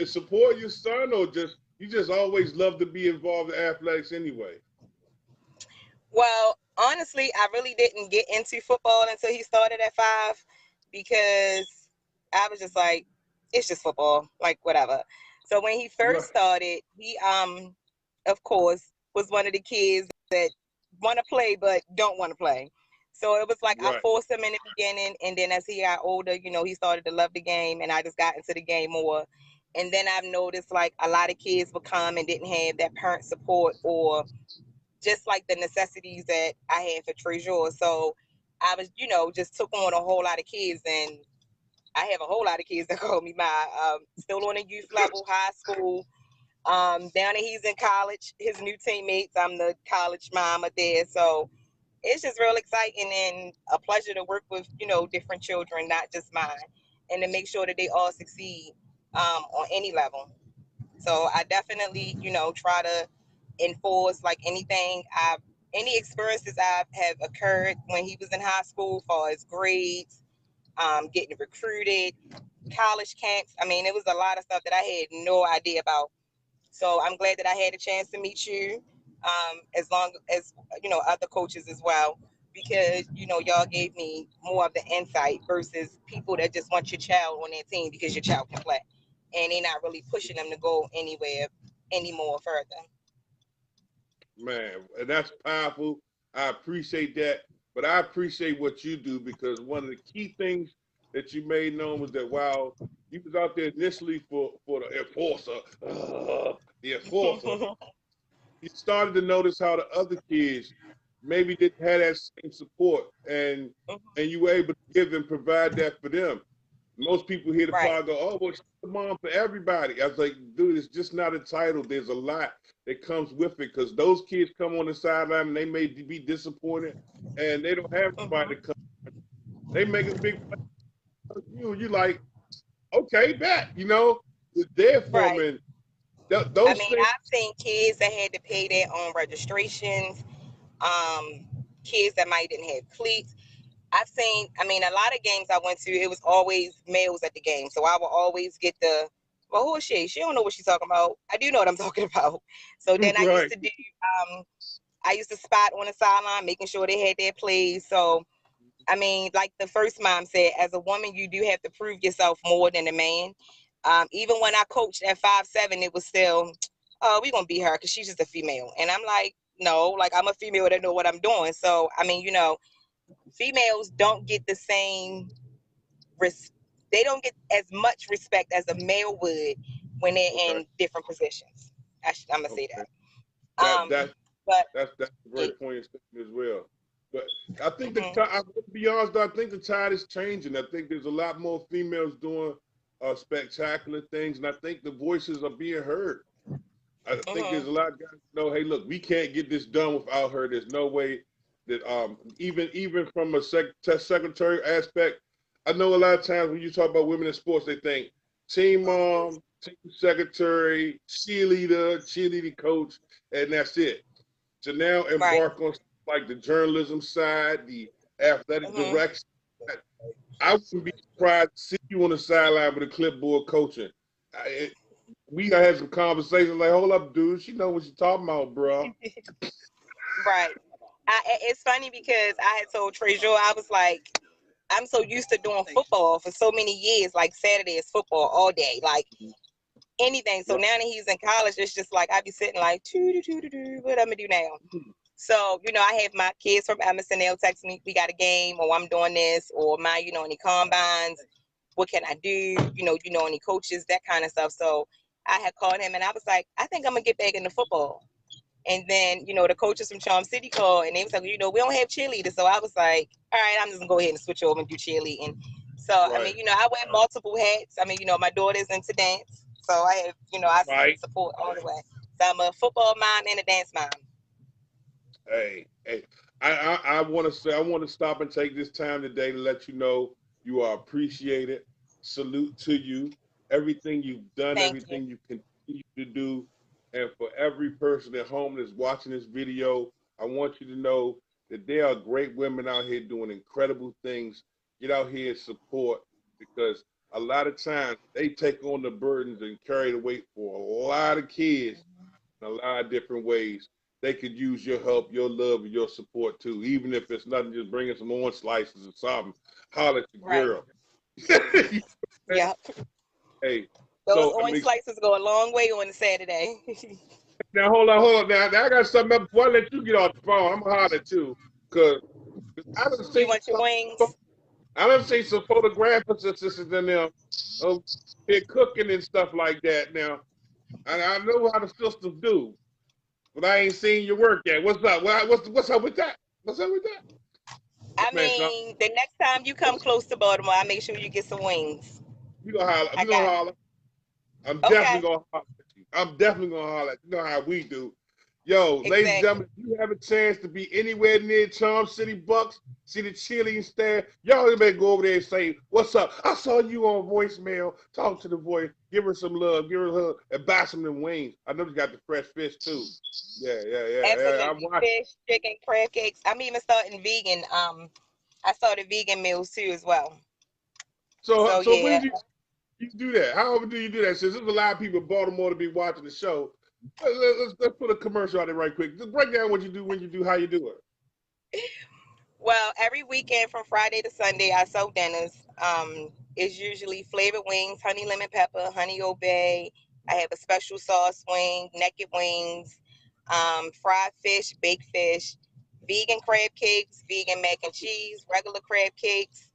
support your son, or you just always love to be involved in athletics anyway? Well, honestly, I really didn't get into football until he started at 5, because I was just like, it's just football, like whatever. So when he first started, he of course was one of the kids that want to play but don't want to play. So it was like I forced him in the beginning, and then as he got older, he started to love the game, and I just got into the game more. And then I've noticed like a lot of kids would come and didn't have that parent support or just like the necessities that I had for Treasure. So I was, just took on a whole lot of kids, and I have a whole lot of kids that call me my, still on a youth level, high school. Down there, he's in college, his new teammates. I'm the college mama there. So it's just real exciting and a pleasure to work with, different children, not just mine, and to make sure that they all succeed on any level. So I definitely, try to enforce like any experiences I've have occurred when he was in high school, as far as grades, getting recruited, college camps. I mean, it was a lot of stuff that I had no idea about. So I'm glad that I had a chance to meet you, as long as, other coaches as well, because, y'all gave me more of the insight versus people that just want your child on their team because your child can play. And they're not really pushing them to go anywhere anymore further. Man, and that's powerful. I appreciate that. But I appreciate what you do, because one of the key things that you made known was that while you was out there initially for the enforcer, the enforcer, you started to notice how the other kids maybe didn't have that same support, and you were able to give and provide that for them. Most people hear the Right. pod go, "Oh, well, she's the mom for everybody." I was like, dude, it's just not a title. There's a lot that comes with it, because those kids come on the sideline and they may be disappointed, and they don't have somebody to come. They make a big play. You like, okay, bet, they're Right. forming I those mean, things. I've seen kids that had to pay their own registrations, kids that might didn't have cleats. I mean, a lot of games I went to, it was always males at the game. So I would always get well, who is she? She don't know what she's talking about. I do know what I'm talking about. So then Right. I used to spot on the sideline, making sure they had their plays. So, I mean, like the first mom said, as a woman, you do have to prove yourself more than a man. Even when I coached at 5'7", it was still, oh, we're going to beat her because she's just a female. And I'm like, no, like I'm a female that know what I'm doing. So, I mean, females don't get the same they don't get as much respect as a male would when they're Okay. in different positions. I'm gonna say Okay. that. But That's a great point as well. But I think mhm, to be honest, I think the tide is changing. I think there's a lot more females doing spectacular things, and I think the voices are being heard. I think mhm, there's a lot of guys who know, hey, look, we can't get this done without her. There's no way that even from a secretary aspect, I know a lot of times when you talk about women in sports, they think team mom, team secretary, cheerleading coach, and that's it. To now right. embark on like the journalism side, the athletic Mhm. direction. I wouldn't be surprised to see you on the sideline with a clipboard coaching. We had some conversations like, hold up, dude, she know what she's talking about, bro. Right. It's funny because I had told Treasure, I was like, I'm so used to doing football for so many years. Like Saturday is football all day, like anything. So Right. now that he's in college, it's just like I be sitting like, what I'm gonna do now? So, I have my kids from Emerson, they'll text me, we got a game, or I'm doing this, or any combines, what can I do? Any coaches, that kind of stuff. So I had called him and I was like, I think I'm gonna get back into football. And then, the coaches from Charm City called and they was like, we don't have cheerleaders. So I was like, all right, I'm just gonna go ahead and switch over and do cheerleading. So, I Right. mean, I wear multiple hats. I mean, my daughter's into dance. So I have, I Right. support all the way. So I'm a football mom and a dance mom. Hey. I want to say, I want to stop and take this time today to let you know you are appreciated. Salute to you. Everything you've done, Thank you. everything you continue to do. And for every person at home that's watching this video, I want you to know that there are great women out here doing incredible things. Get out here and support, because a lot of times they take on the burdens and carry the weight for a lot of kids in a lot of different ways. They could use your help, your love, and your support too. Even if it's nothing, just bringing some orange slices or something. Holler at your Right. girl. Yeah. Hey, Those so I orange mean, slices go a long way on a Saturday. now hold on. Now I got something up before I let you get off the phone. I'm gonna holler too, cause I done You seen want your wings? some photographers and sisters in there of here cooking and stuff like that. Now, and I know how the sisters do, but I ain't seen your work yet. What's up? What's up with that? What's up with that? I Man, so mean, the next time you come close to Baltimore, I make sure you get some wings. we gonna holler. I We gonna got holler. I'm it. definitely Okay, gonna holler at you. I'm definitely gonna holler at you. You know how we do. Yo, ladies and exactly. gentlemen, if you have a chance to be anywhere near Charm City Bucks, see the cheerleading stand, y'all better go over there and say, "What's up? I saw you on voicemail. Talk to the voice. Give her some love. Give her a hug, and buy some of them wings. I know you got the fresh fish too. Yeah. I'm Absolutely. watching. Fish, chicken, crab cakes. I'm even starting vegan. I started vegan meals too as well. So So when yeah. did you do that? How often do you do that? Since there's a lot of people in Baltimore to be watching the show, let's put a commercial out there right quick. Just break down what you do, when you do, how you do it. Well, every weekend from Friday to Sunday, I sell dinners. It's usually flavored wings, honey lemon pepper, honey old bay. I have a special sauce wing, naked wings, fried fish, baked fish, vegan crab cakes, vegan mac and cheese, regular crab cakes,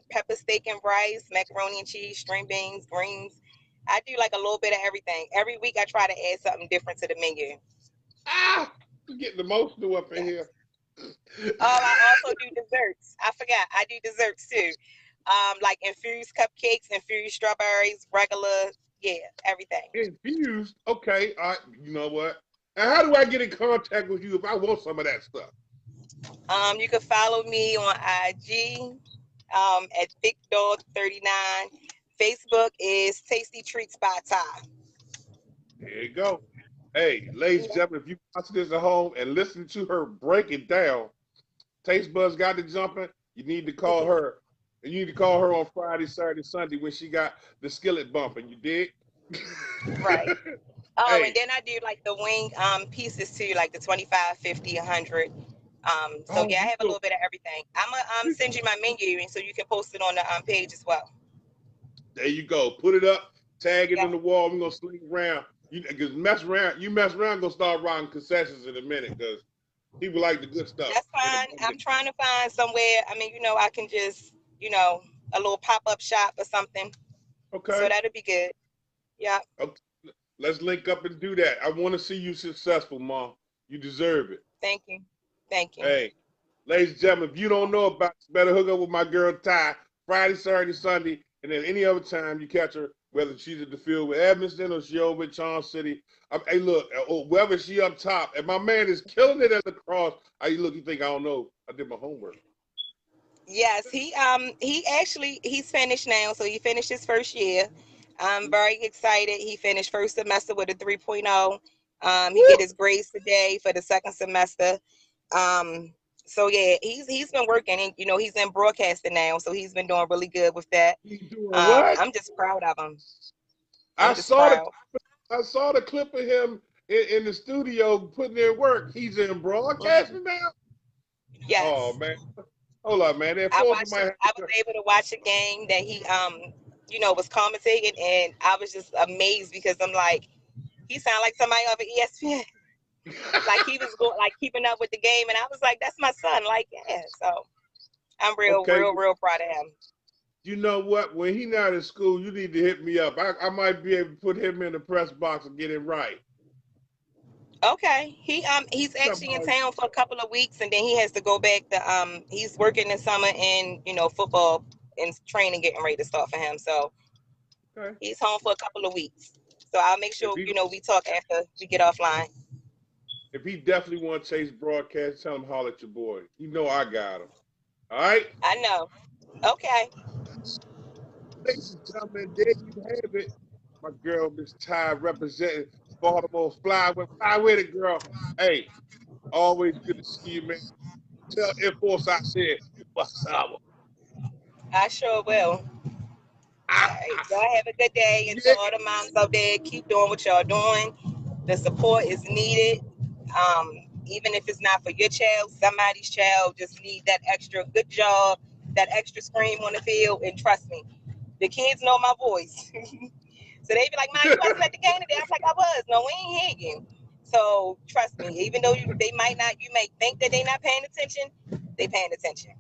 pepper steak and rice, macaroni and cheese, string beans, greens. I do like a little bit of everything. Every week, I try to add something different to the menu. Ah, you're getting emotional up in here. Yes. Oh, I also do desserts. I forgot. I do desserts too. Like infused cupcakes, infused strawberries, regular, yeah, everything. Infused. Okay. All right. You know what? And how do I get in contact with you if I want some of that stuff? You can follow me on IG at Thick Dog 39. Facebook is Tasty Treats by Ty. There you go. Hey, ladies and gentlemen, if you watch this at home and listen to her break it down, Taste Buds got to jumping. You need to call her. And you need to call her on Friday, Saturday, Sunday when she got the skillet bumping. You dig? Right. Oh, and Hey. then I do like the wing pieces too, like the 25, 50, 100. So Oh, yeah, I you have a go. little bit of everything. I'm gonna send you my menu, and so you can post it on the page as well. There you go. Put it up, tag it Yeah, on the wall. We're gonna sling around. You cause mess around. You mess around, gonna start riding concessions in a minute because people like the good stuff. that's fine. I'm trying to find somewhere. I mean, I can just, a little pop-up shop or something. So Okay. that'll be good. Yeah. Okay. Let's link up and do that. I want to see you successful, Mom. You deserve it. Thank you. Thank you. Hey, ladies and gentlemen, if you don't know about this, better hook up with my girl Ty Friday, Saturday, Sunday, and then any other time you catch her, whether she's at the field with Evanston or she over at Charm City. Hey, look, whether she up top, and my man is killing it at the cross. Hey, look, you think I don't know? I did my homework. Yes, he's finished now, so he finished his first year. I'm very excited. He finished first semester with a 3.0. He Woo! get his grades today for the second semester. Um, so yeah, he's been working, and he's in broadcasting now, so he's been doing really good with that. He doing what? I'm just proud of him. I I'm just saw the proud. I saw the clip of him in the studio putting in work. He's in Mhm. broadcasting now. Oh Yes. man, hold on, man. That I Fourth watched might it. have I was to. able to watch a game that he was commentating, and I was just amazed because I'm like, he sounded like somebody off of ESPN. Like he was going, like keeping up with the game, and I was like, that's my son. Like, yeah. So I'm real, Okay, real, real proud of him. you know what? When he not in school, you need to hit me up. I might be able to put him in the press box and get him right. Okay. He's actually in Somebody. town for a couple of weeks, and then he has to go back to he's working this summer in football and training getting ready to start for him. So Okay. he's home for a couple of weeks. So I'll make If sure he we talk after we get offline. if he definitely want to chase broadcast, tell him holler at your boy. You know I got him. All right. I know. Okay. Ladies and gentlemen, there you have it. My girl, Miss Ty, representing Baltimore. Fly with it, girl. Hey, always good to see you, man. Tell Air Force I said what's up. I sure will. All right. Y'all have a good day. And to Yeah. all the moms out there, keep doing what y'all doing. The support is needed. Even if it's not for your child, somebody's child just need that extra good job, that extra scream on the field. And trust me, the kids know my voice. So they be like, "Mom, you wasn't at the game today." I was like, "I was." No, we ain't hear you. So trust me, even though they might not, you may think that they not paying attention, they paying attention.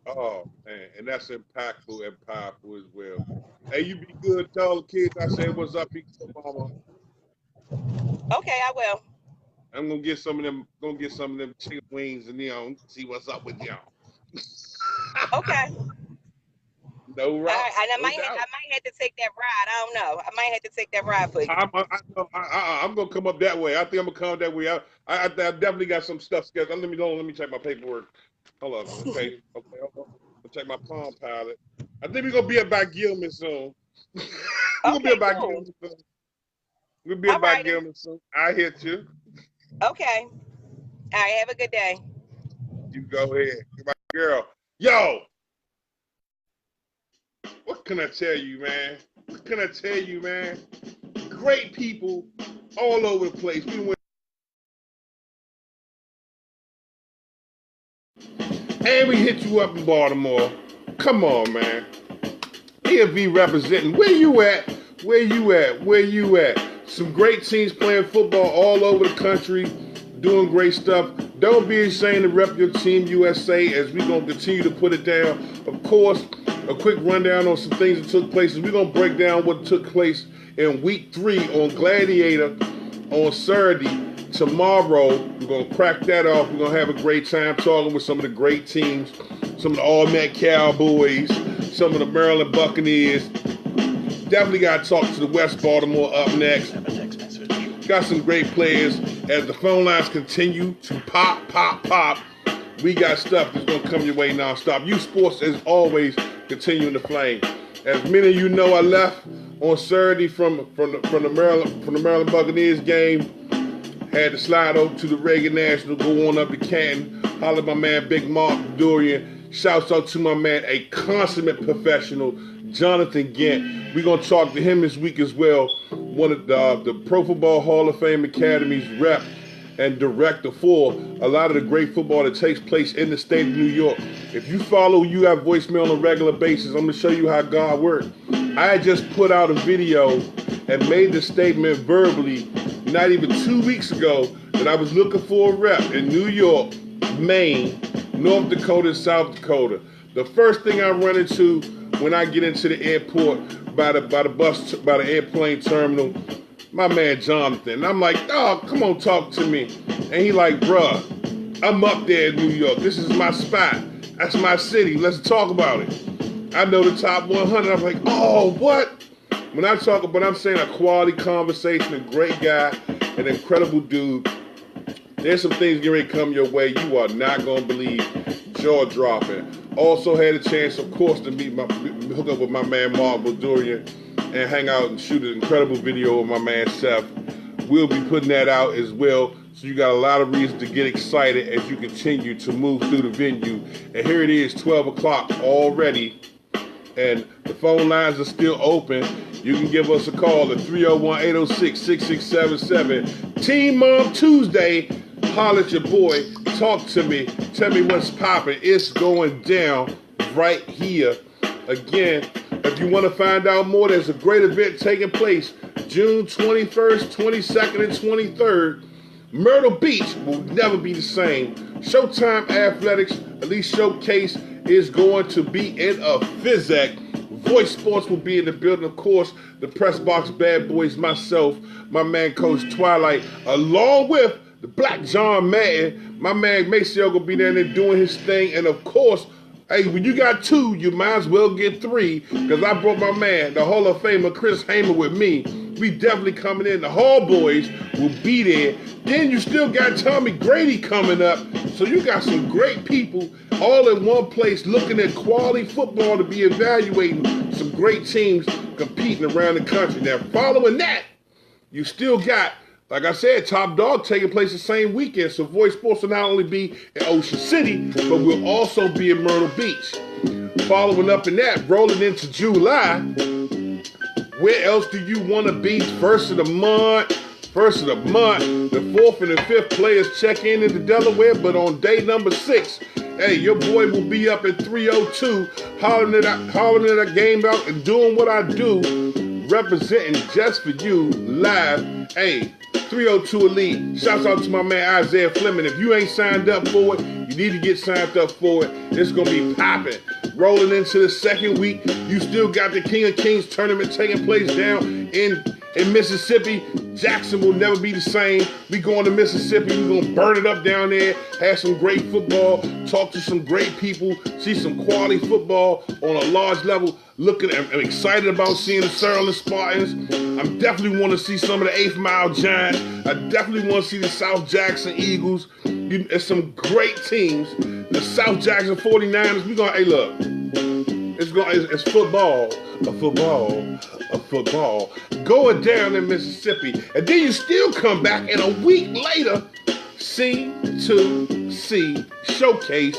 Oh man, and that's impactful and powerful as well. Hey, you be good. Tell the kids I said what's up. Be good, mama. Okay, I will. I'm gonna get some of them. Gonna get some of them chicken wings and see what's up with y'all. Okay. No All right, route, and no doubt. I might have to take that ride. I don't know. I might have to take that ride for you. I'm gonna come up that way. I think I'm gonna come that way. I definitely got some stuff scheduled. Let me check my paperwork. Hold on. Okay. Hold on. I'll check my Palm Pilot. I think we're gonna be about Gilman soon. We're gonna be Okay, about cool. Gilman soon. We'll be All about right. Gilman soon. I hit you. Okay. All right. Have a good day. You go ahead. My girl. Yo, what can I tell you, man? What can I tell you, man? Great people all over the place. And we hit you up in Baltimore. Come on, man. PFV representing. Where you at? Where you at? Where you at? Some great teams playing football all over the country, doing great stuff. Don't be ashamed to rep your team USA as we're going to continue to put it down. Of course, a quick rundown on some things that took place. We're going to break down what took place in week 3 on Gladiator on Saturday. Tomorrow, we're going to crack that off. We're going to have a great time talking with some of the great teams, some of the All-Met Cowboys, some of the Maryland Buccaneers. Definitely got to talk to the West Baltimore up next. Got some great players. As the phone lines continue to pop, we got stuff that's going to come your way nonstop. U Sports, as always, continuing to flame. As many of you know, I left on Saturday from the Maryland Buccaneers game. Had to slide over to the Reagan National, go on up to Canton, holler at my man Big Mark Durian. Shouts out to my man, a consummate professional, Jonathan Gant. We're going to talk to him this week as well. One of the Pro Football Hall of Fame Academy's rep and director for a lot of the great football that takes place in the state of New York. If you follow You Have Voicemail on a regular basis, I'm going to show you how God works. I had just put out a video and made the statement verbally not even 2 weeks ago that I was looking for a rep in New York, Maine, North Dakota, and South Dakota. The first thing I run into when I get into the airport by the airplane terminal, my man Jonathan. I'm like, oh, come on, talk to me. And he like, bruh, I'm up there in New York. This is my spot. That's my city. Let's talk about it. I know the top 100. I'm like, oh, what? When I talk about, I'm saying a quality conversation, a great guy, an incredible dude. There's some things getting ready to come your way you are not going to believe. Jaw dropping. Also had a chance, of course, to hook up with my man Mark Durian and hang out and shoot an incredible video with my man Seth. We'll be putting that out as well. So you got a lot of reason to get excited as you continue to move through the venue. And here it is, 12 o'clock already. And the phone lines are still open. You can give us a call at 301-806-6677. Team Mom Tuesday. Holler at your boy. Talk to me. Tell me what's popping. It's going down right here. Again, if you want to find out more, there's a great event taking place June 21st, 22nd, and 23rd. Myrtle Beach will never be the same. Showtime Athletics, Elite Showcase, is going to be in a Physac. Voice Sports will be in the building, of course. The Press Box Bad Boys, myself, my man Coach Twilight, along with the Black John Madden. My man Maceo will be down there doing his thing. And of course, hey, when you got 2, you might as well get 3. Because I brought my man, the Hall of Famer Chris Hamer, with me. We definitely coming in. The Hall Boys will be there. Then you still got Tommy Grady coming up. So you got some great people all in one place looking at quality football to be evaluating some great teams competing around the country. Now, following that, you still got, like I said, Top Dog taking place the same weekend. So Voice Sports will not only be in Ocean City, but we'll also be in Myrtle Beach. Following up in that, rolling into July, where else do you want to be? First of the month, the 4th and the 5th players check into Delaware, but on day number 6, hey, your boy will be up at 302, hollering at a game out and doing what I do, representing just for you live. Hey, 302 Elite. Shouts out to my man Isaiah Fleming. If you ain't signed up for it, you need to get signed up for it. It's going to be popping. Rolling into the second week, you still got the King of Kings tournament taking place down in in Mississippi. Jackson will never be the same. We going to Mississippi. We're going to burn it up down there, have some great football, talk to some great people, see some quality football on a large level. I'm excited about seeing the Sterling Spartans. I definitely want to see some of the 8th Mile Giants. I definitely want to see the South Jackson Eagles. It's some great teams. The South Jackson 49ers. Hey, look. It's football. A football going down in Mississippi, and then you still come back, and a week later, C2C showcase.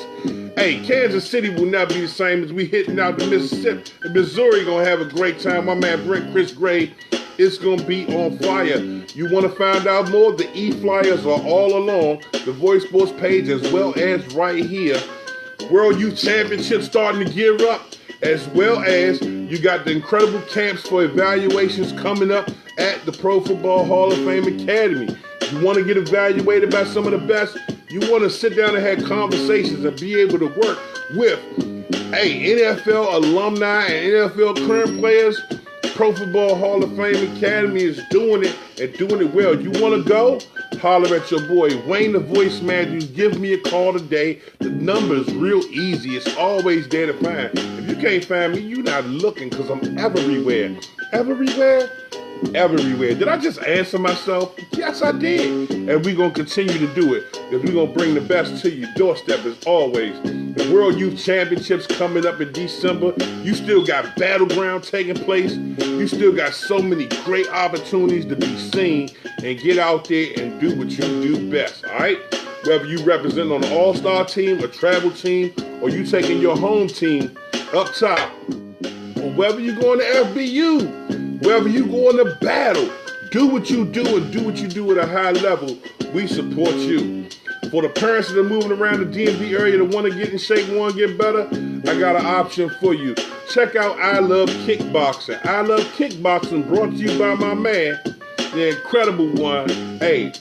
Hey, Kansas City will not be the same as we hitting out the Mississippi. Missouri gonna have a great time. My man Chris Gray, it's gonna be on fire. You want to find out more? The e-flyers are all along the Voice Sports page, as well as right here. World Youth Championship starting to gear up, as well as you got the incredible camps for evaluations coming up at the Pro Football Hall of Fame Academy. You want to get evaluated by some of the best? You want to sit down and have conversations and be able to work with, NFL alumni and NFL current players? Pro Football Hall of Fame Academy is doing it and doing it well. You want to go? Holler at your boy, Wayne the Voice Matthews. Give me a call today. The number's real easy. It's always there to find. If you can't find me, you're not looking, because I'm everywhere. Everywhere? Everywhere. Did I just answer myself? Yes, I did. And we're going to continue to do it, because we're going to bring the best to your doorstep as always. The World Youth Championships coming up in December. You still got Battleground taking place. You still got so many great opportunities to be seen and get out there and do what you do best, all right? Whether you represent on an all-star team, a travel team, or you taking your home team up top, or whether you going to FBU, wherever you going to battle, do what you do and do what you do at a high level. We support you. For the parents that are moving around the DMV area that want to get in shape, want to get better, I got an option for you. Check out I Love Kickboxing. I Love Kickboxing, brought to you by my man, the incredible one. Hey,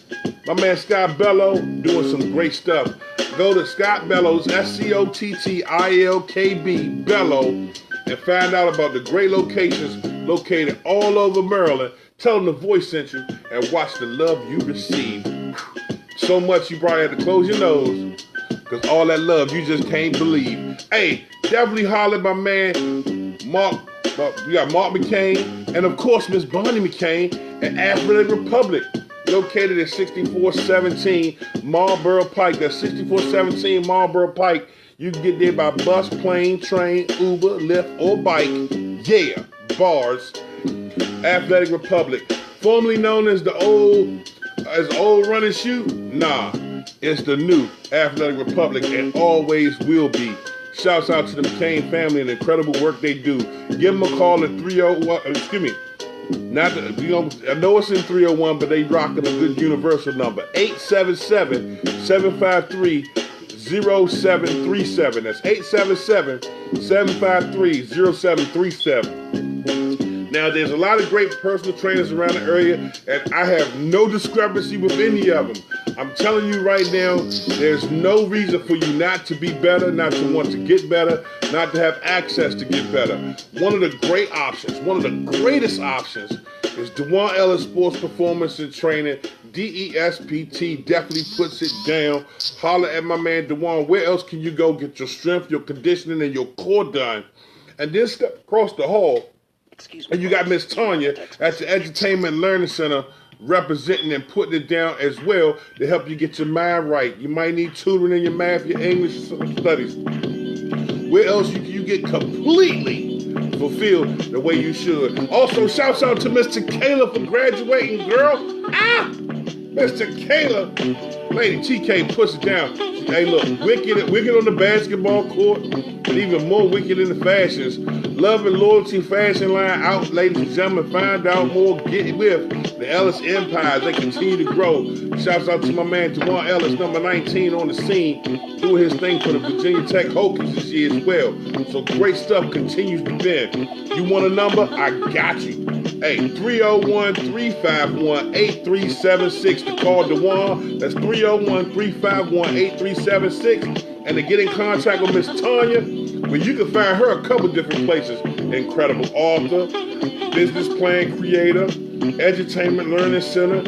my man Scott Bello, doing some great stuff. Go to Scott Bellows, SCOTTILKB, Bello, and find out about the great locations located all over Maryland. Tell them the Voice sent you, and watch the love you receive. So much you probably had to close your nose, because all that love you just can't believe. Hey, definitely holler at my man Mark. We got Mark McCain, and of course Miss Bonnie McCain at Athletic Republic, located at 6417 Marlboro Pike. That's 6417 Marlboro Pike. You can get there by bus, plane, train, Uber, Lyft, or bike. Yeah, bars. Athletic Republic, formerly known as the old Run and Shoot. Nah, it's the new Athletic Republic, and always will be. Shouts out to the McCain family and the incredible work they do. Give them a call at 301. Excuse me. I know it's in 301, but they rocking a good universal number. 877-753-0737. That's 877-753-0737. Now, there's a lot of great personal trainers around the area, and I have no discrepancy with any of them. I'm telling you right now, there's no reason for you not to be better, not to want to get better, not to have access to get better. One of the great options, one of the greatest options, is Dewan Ellis Sports Performance and Training. DESPT definitely puts it down. Holler at my man Dewan. Where else can you go get your strength, your conditioning, and your core done? And then step across the hall, and you got Miss Tanya at the Edutainment Learning Center representing and putting it down as well to help you get your mind right. You might need tutoring in your math, your English studies. Where else can you get completely fulfilled the way you should? Also, shouts out to Mr. Kayla for graduating, girl. Mr. Kayla. Lady TK puts it down. Hey, look, wicked on the basketball court, but even more wicked in the fashions. Love and Loyalty fashion line out, ladies and gentlemen. Find out more. Get with the Ellis Empire. They continue to grow. Shouts out to my man Dewan Ellis, number 19 on the scene, doing his thing for the Virginia Tech Hokies this year as well. So great stuff continues to bend. You want a number? I got you. Hey, 301-351-8376 to call Dewan. That's 301-351-8376. And to get in contact with Miss Tanya, well, you can find her a couple different places. Incredible author, business plan creator, Edutainment Learning Center,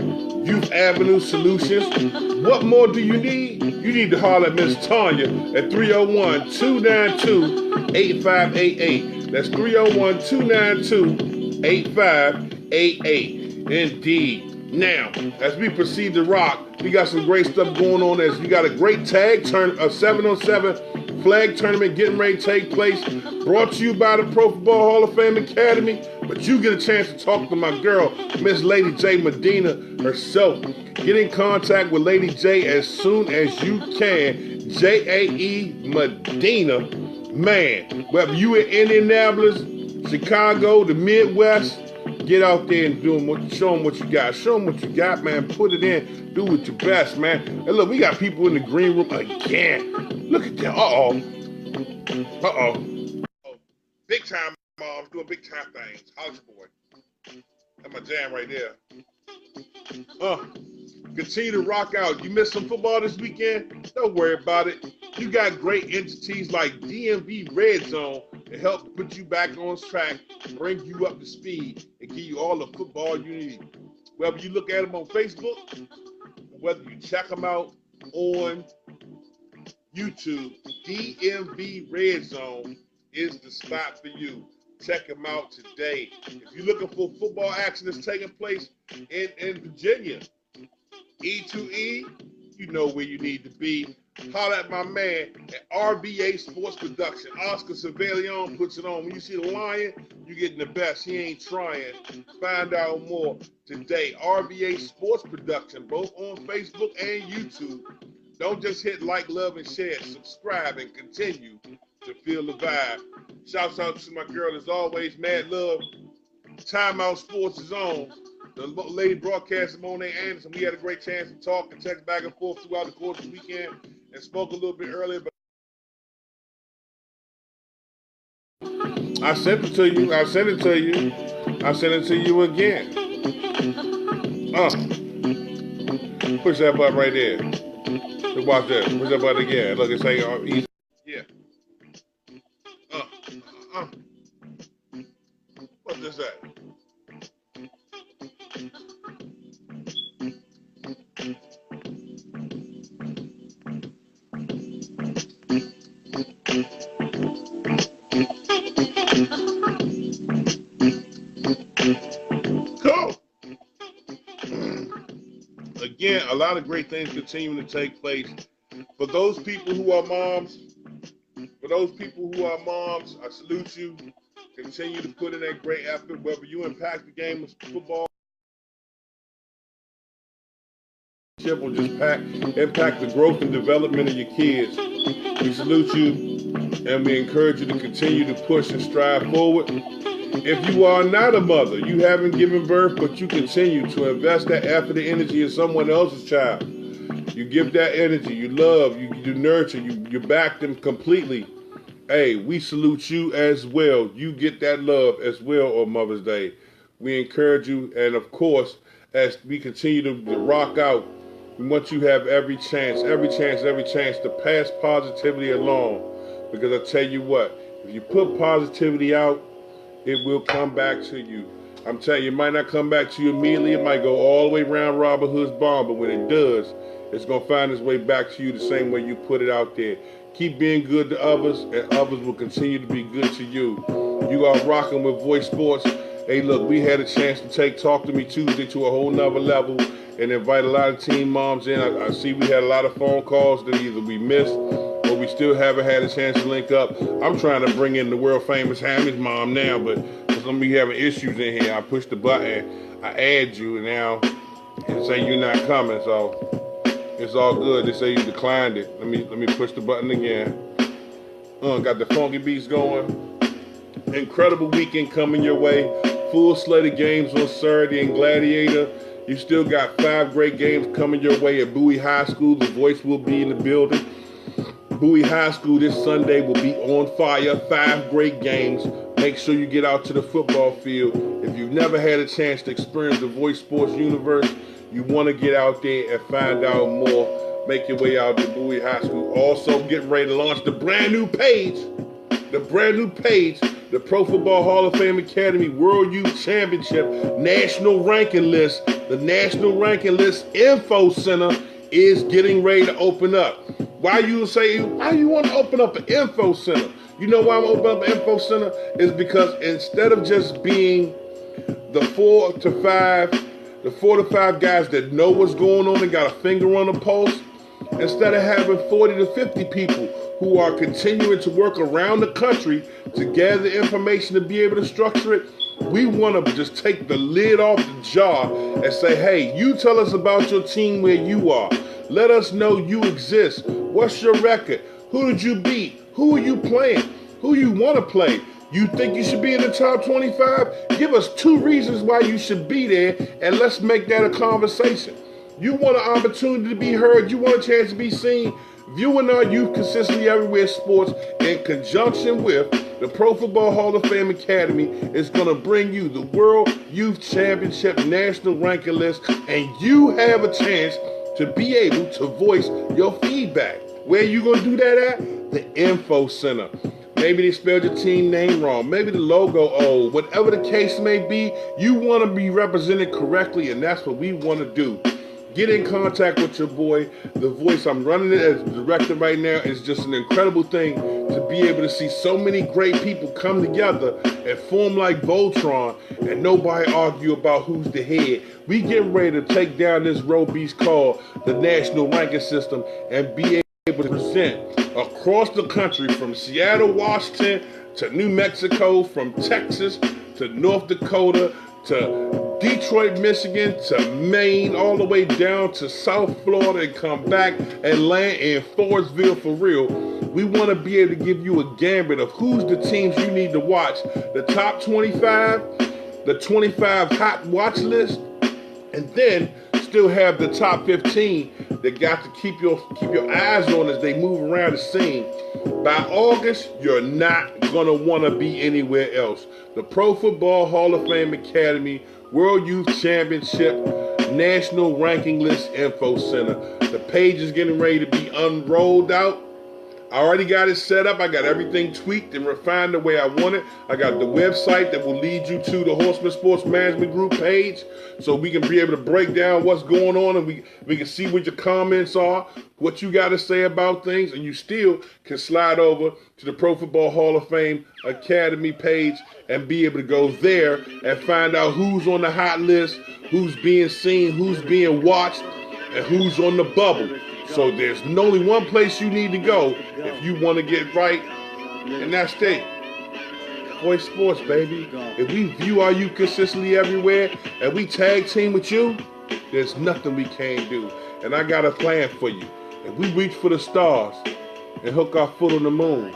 Youth Avenue Solutions. What more do you need? You need to holler at Miss Tanya at 301-292-8588. That's 301-292-8588. Indeed. Now, as we proceed to rock, we got some great stuff going on. As we got a great tag turn, a 7-on-7 flag tournament getting ready to take place, brought to you by the Pro Football Hall of Fame Academy. But you get a chance to talk to my girl, Miss Lady J Medina herself. Get in contact with Lady J as soon as you can. J-A-E Medina. Man, whether you in Indianapolis, Chicago, the Midwest, get out there and show them what you got. Show them what you got, man. Put it in. Do it your best, man. And look, we got people in the green room again. Look at that. Uh-oh. Big time moms doing big time things. House boy. That's my jam right there. Continue to rock out. You missed some football this weekend? Don't worry about it. You got great entities like DMV Red Zone to help put you back on track, bring you up to speed, and give you all the football you need. Whether you look at them on Facebook, whether you check them out on YouTube, DMV Red Zone is the spot for you. Check them out today. If you're looking for football action that's taking place in Virginia, E2E, you know where you need to be. Holler at my man at RBA Sports Production. Oscar Cervelion puts it on. When you see the lion, you're getting the best. He ain't trying. Find out more today. RBA Sports Production, both on Facebook and YouTube. Don't just hit like, love, and share. Subscribe and continue to feel the vibe. Shouts out to my girl, as always, Mad Love. Timeout Sports is on. The lady broadcaster, Monet Anderson, we had a great chance to talk and text back and forth throughout the course of the weekend and spoke a little bit earlier. But I sent it to you. I sent it to you. I sent it to you again. Push that button right there. So watch that. Push that button again. Look, it's saying easy. Yeah. What's this at? Cool. Again, a lot of great things continuing to take place. For those people who are moms, I salute you. Continue to put in that great effort, whether you impact the game of football or just impact the growth and development of your kids. We salute you and we encourage you to continue to push and strive forward. If you are not a mother, you haven't given birth, but you continue to invest that effort and energy in someone else's child. You give that energy, you love, you nurture, you back them completely. Hey, we salute you as well. You get that love as well on Mother's Day. We encourage you, and of course, as we continue to rock out, we want you to have every chance to pass positivity along. Because I tell you what, if you put positivity out, it will come back to you. I'm telling you, it might not come back to you immediately. It might go all the way around Robin Hood's barn, but when it does, it's going to find its way back to you the same way you put it out there. Keep being good to others, and others will continue to be good to you. You are rocking with Voice Sports. Hey, look, we had a chance to take Talk to Me Tuesday to a whole nother level and invite a lot of teen moms in. I see we had a lot of phone calls that either we missed or we still haven't had a chance to link up. I'm trying to bring in the world famous Hammy's mom now, but some of you having issues in here. I pushed the button, I add you, and now it say you're not coming, so it's all good. They say you declined it. Let me push the button again. Got the funky beats going. Incredible weekend coming your way. Full slate of games on Saturday in Gladiator. You still got 5 great games coming your way at Bowie High School. The Voice will be in the building. Bowie High School this Sunday will be on fire. 5 great games. Make sure you get out to the football field. If you've never had a chance to experience the Voice Sports universe, you want to get out there and find out more. Make your way out to Bowie High School. Also getting ready to launch the brand new page the Pro Football Hall of Fame Academy World Youth Championship National Ranking List, the National Ranking List Info Center is getting ready to open up. Why you want to open up an info center? You know why I'm opening up an info center? Is because instead of just being the 4 to 5 guys that know what's going on and got a finger on the pulse, instead of having 40 to 50 people who are continuing to work around the country to gather information to be able to structure it, we want to just take the lid off the jar and say, hey, you tell us about your team where you are. Let us know you exist. What's your record? Who did you beat? Who are you playing? Who you want to play? You think you should be in the top 25? Give us 2 reasons why you should be there, and let's make that a conversation. You want an opportunity to be heard. You want a chance to be seen. Viewing our youth consistently everywhere sports in conjunction with the Pro Football Hall of Fame Academy is going to bring you the World Youth Championship National Ranking List, and you have a chance to be able to voice your feedback. Where you going to do that at? The Info Center. Maybe they spelled your team name wrong. Maybe the logo old. Whatever the case may be, you want to be represented correctly, and that's what we want to do. Get in contact with your boy. The Voice, I'm running it as director right now. It's just an incredible thing to be able to see so many great people come together and form like Voltron and nobody argue about who's the head. We getting ready to take down this road beast called the National Ranking System and be able to present across the country from Seattle, Washington to New Mexico, from Texas to North Dakota to Detroit, Michigan to Maine, all the way down to South Florida and come back and land in Forestville for real. We want to be able to give you a gambit of who's the teams you need to watch. The top 25, the 25 hot watch list, and then still have the top 15 that got to keep your eyes on as they move around the scene. By August, you're not going to want to be anywhere else. The Pro Football Hall of Fame Academy World Youth Championship National Ranking List Info Center. The page is getting ready to be unrolled out. I already got it set up. I got everything tweaked and refined the way I want it. I got the website that will lead you to the Horseman Sports Management Group page so we can be able to break down what's going on and we can see what your comments are, what you got to say about things, and you still can slide over to the Pro Football Hall of Fame Academy page and be able to go there and find out who's on the hot list, who's being seen, who's being watched, and who's on the bubble. So there's only one place you need to go if you want to get right, and that's it. Voice Sports, baby. If we view our youth consistently everywhere and we tag team with you, there's nothing we can't do. And I got a plan for you. If we reach for the stars and hook our foot on the moon,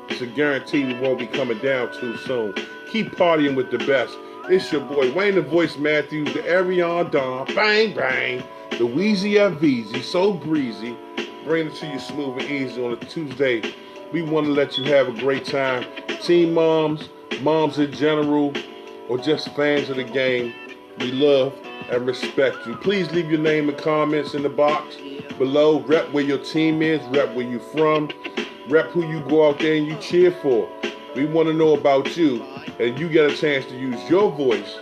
it's a guarantee we won't be coming down too soon. Keep partying with the best. It's your boy Wayne the Voice Matthews, the Arion Don, bang bang, the Wheezy F Veezy, so breezy. Bring it to you smooth and easy on a Tuesday. We want to let you have a great time. Teen moms, moms in general, or just fans of the game, we love and respect you. Please leave your name and comments in the box below. Rep where your team is, rep where you from, rep who you go out there and you cheer for. We want to know about you, and you get a chance to use your voice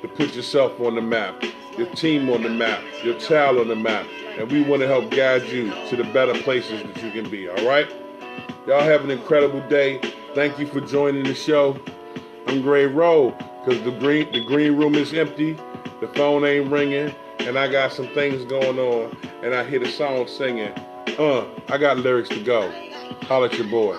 to put yourself on the map, your team on the map, your child on the map, and we want to help guide you to the better places that you can be, all right? Y'all have an incredible day. Thank you for joining the show. I'm Gray Roll, because the green room is empty, the phone ain't ringing, and I got some things going on, and I hear the song singing. I got lyrics to go. Holla at your boy.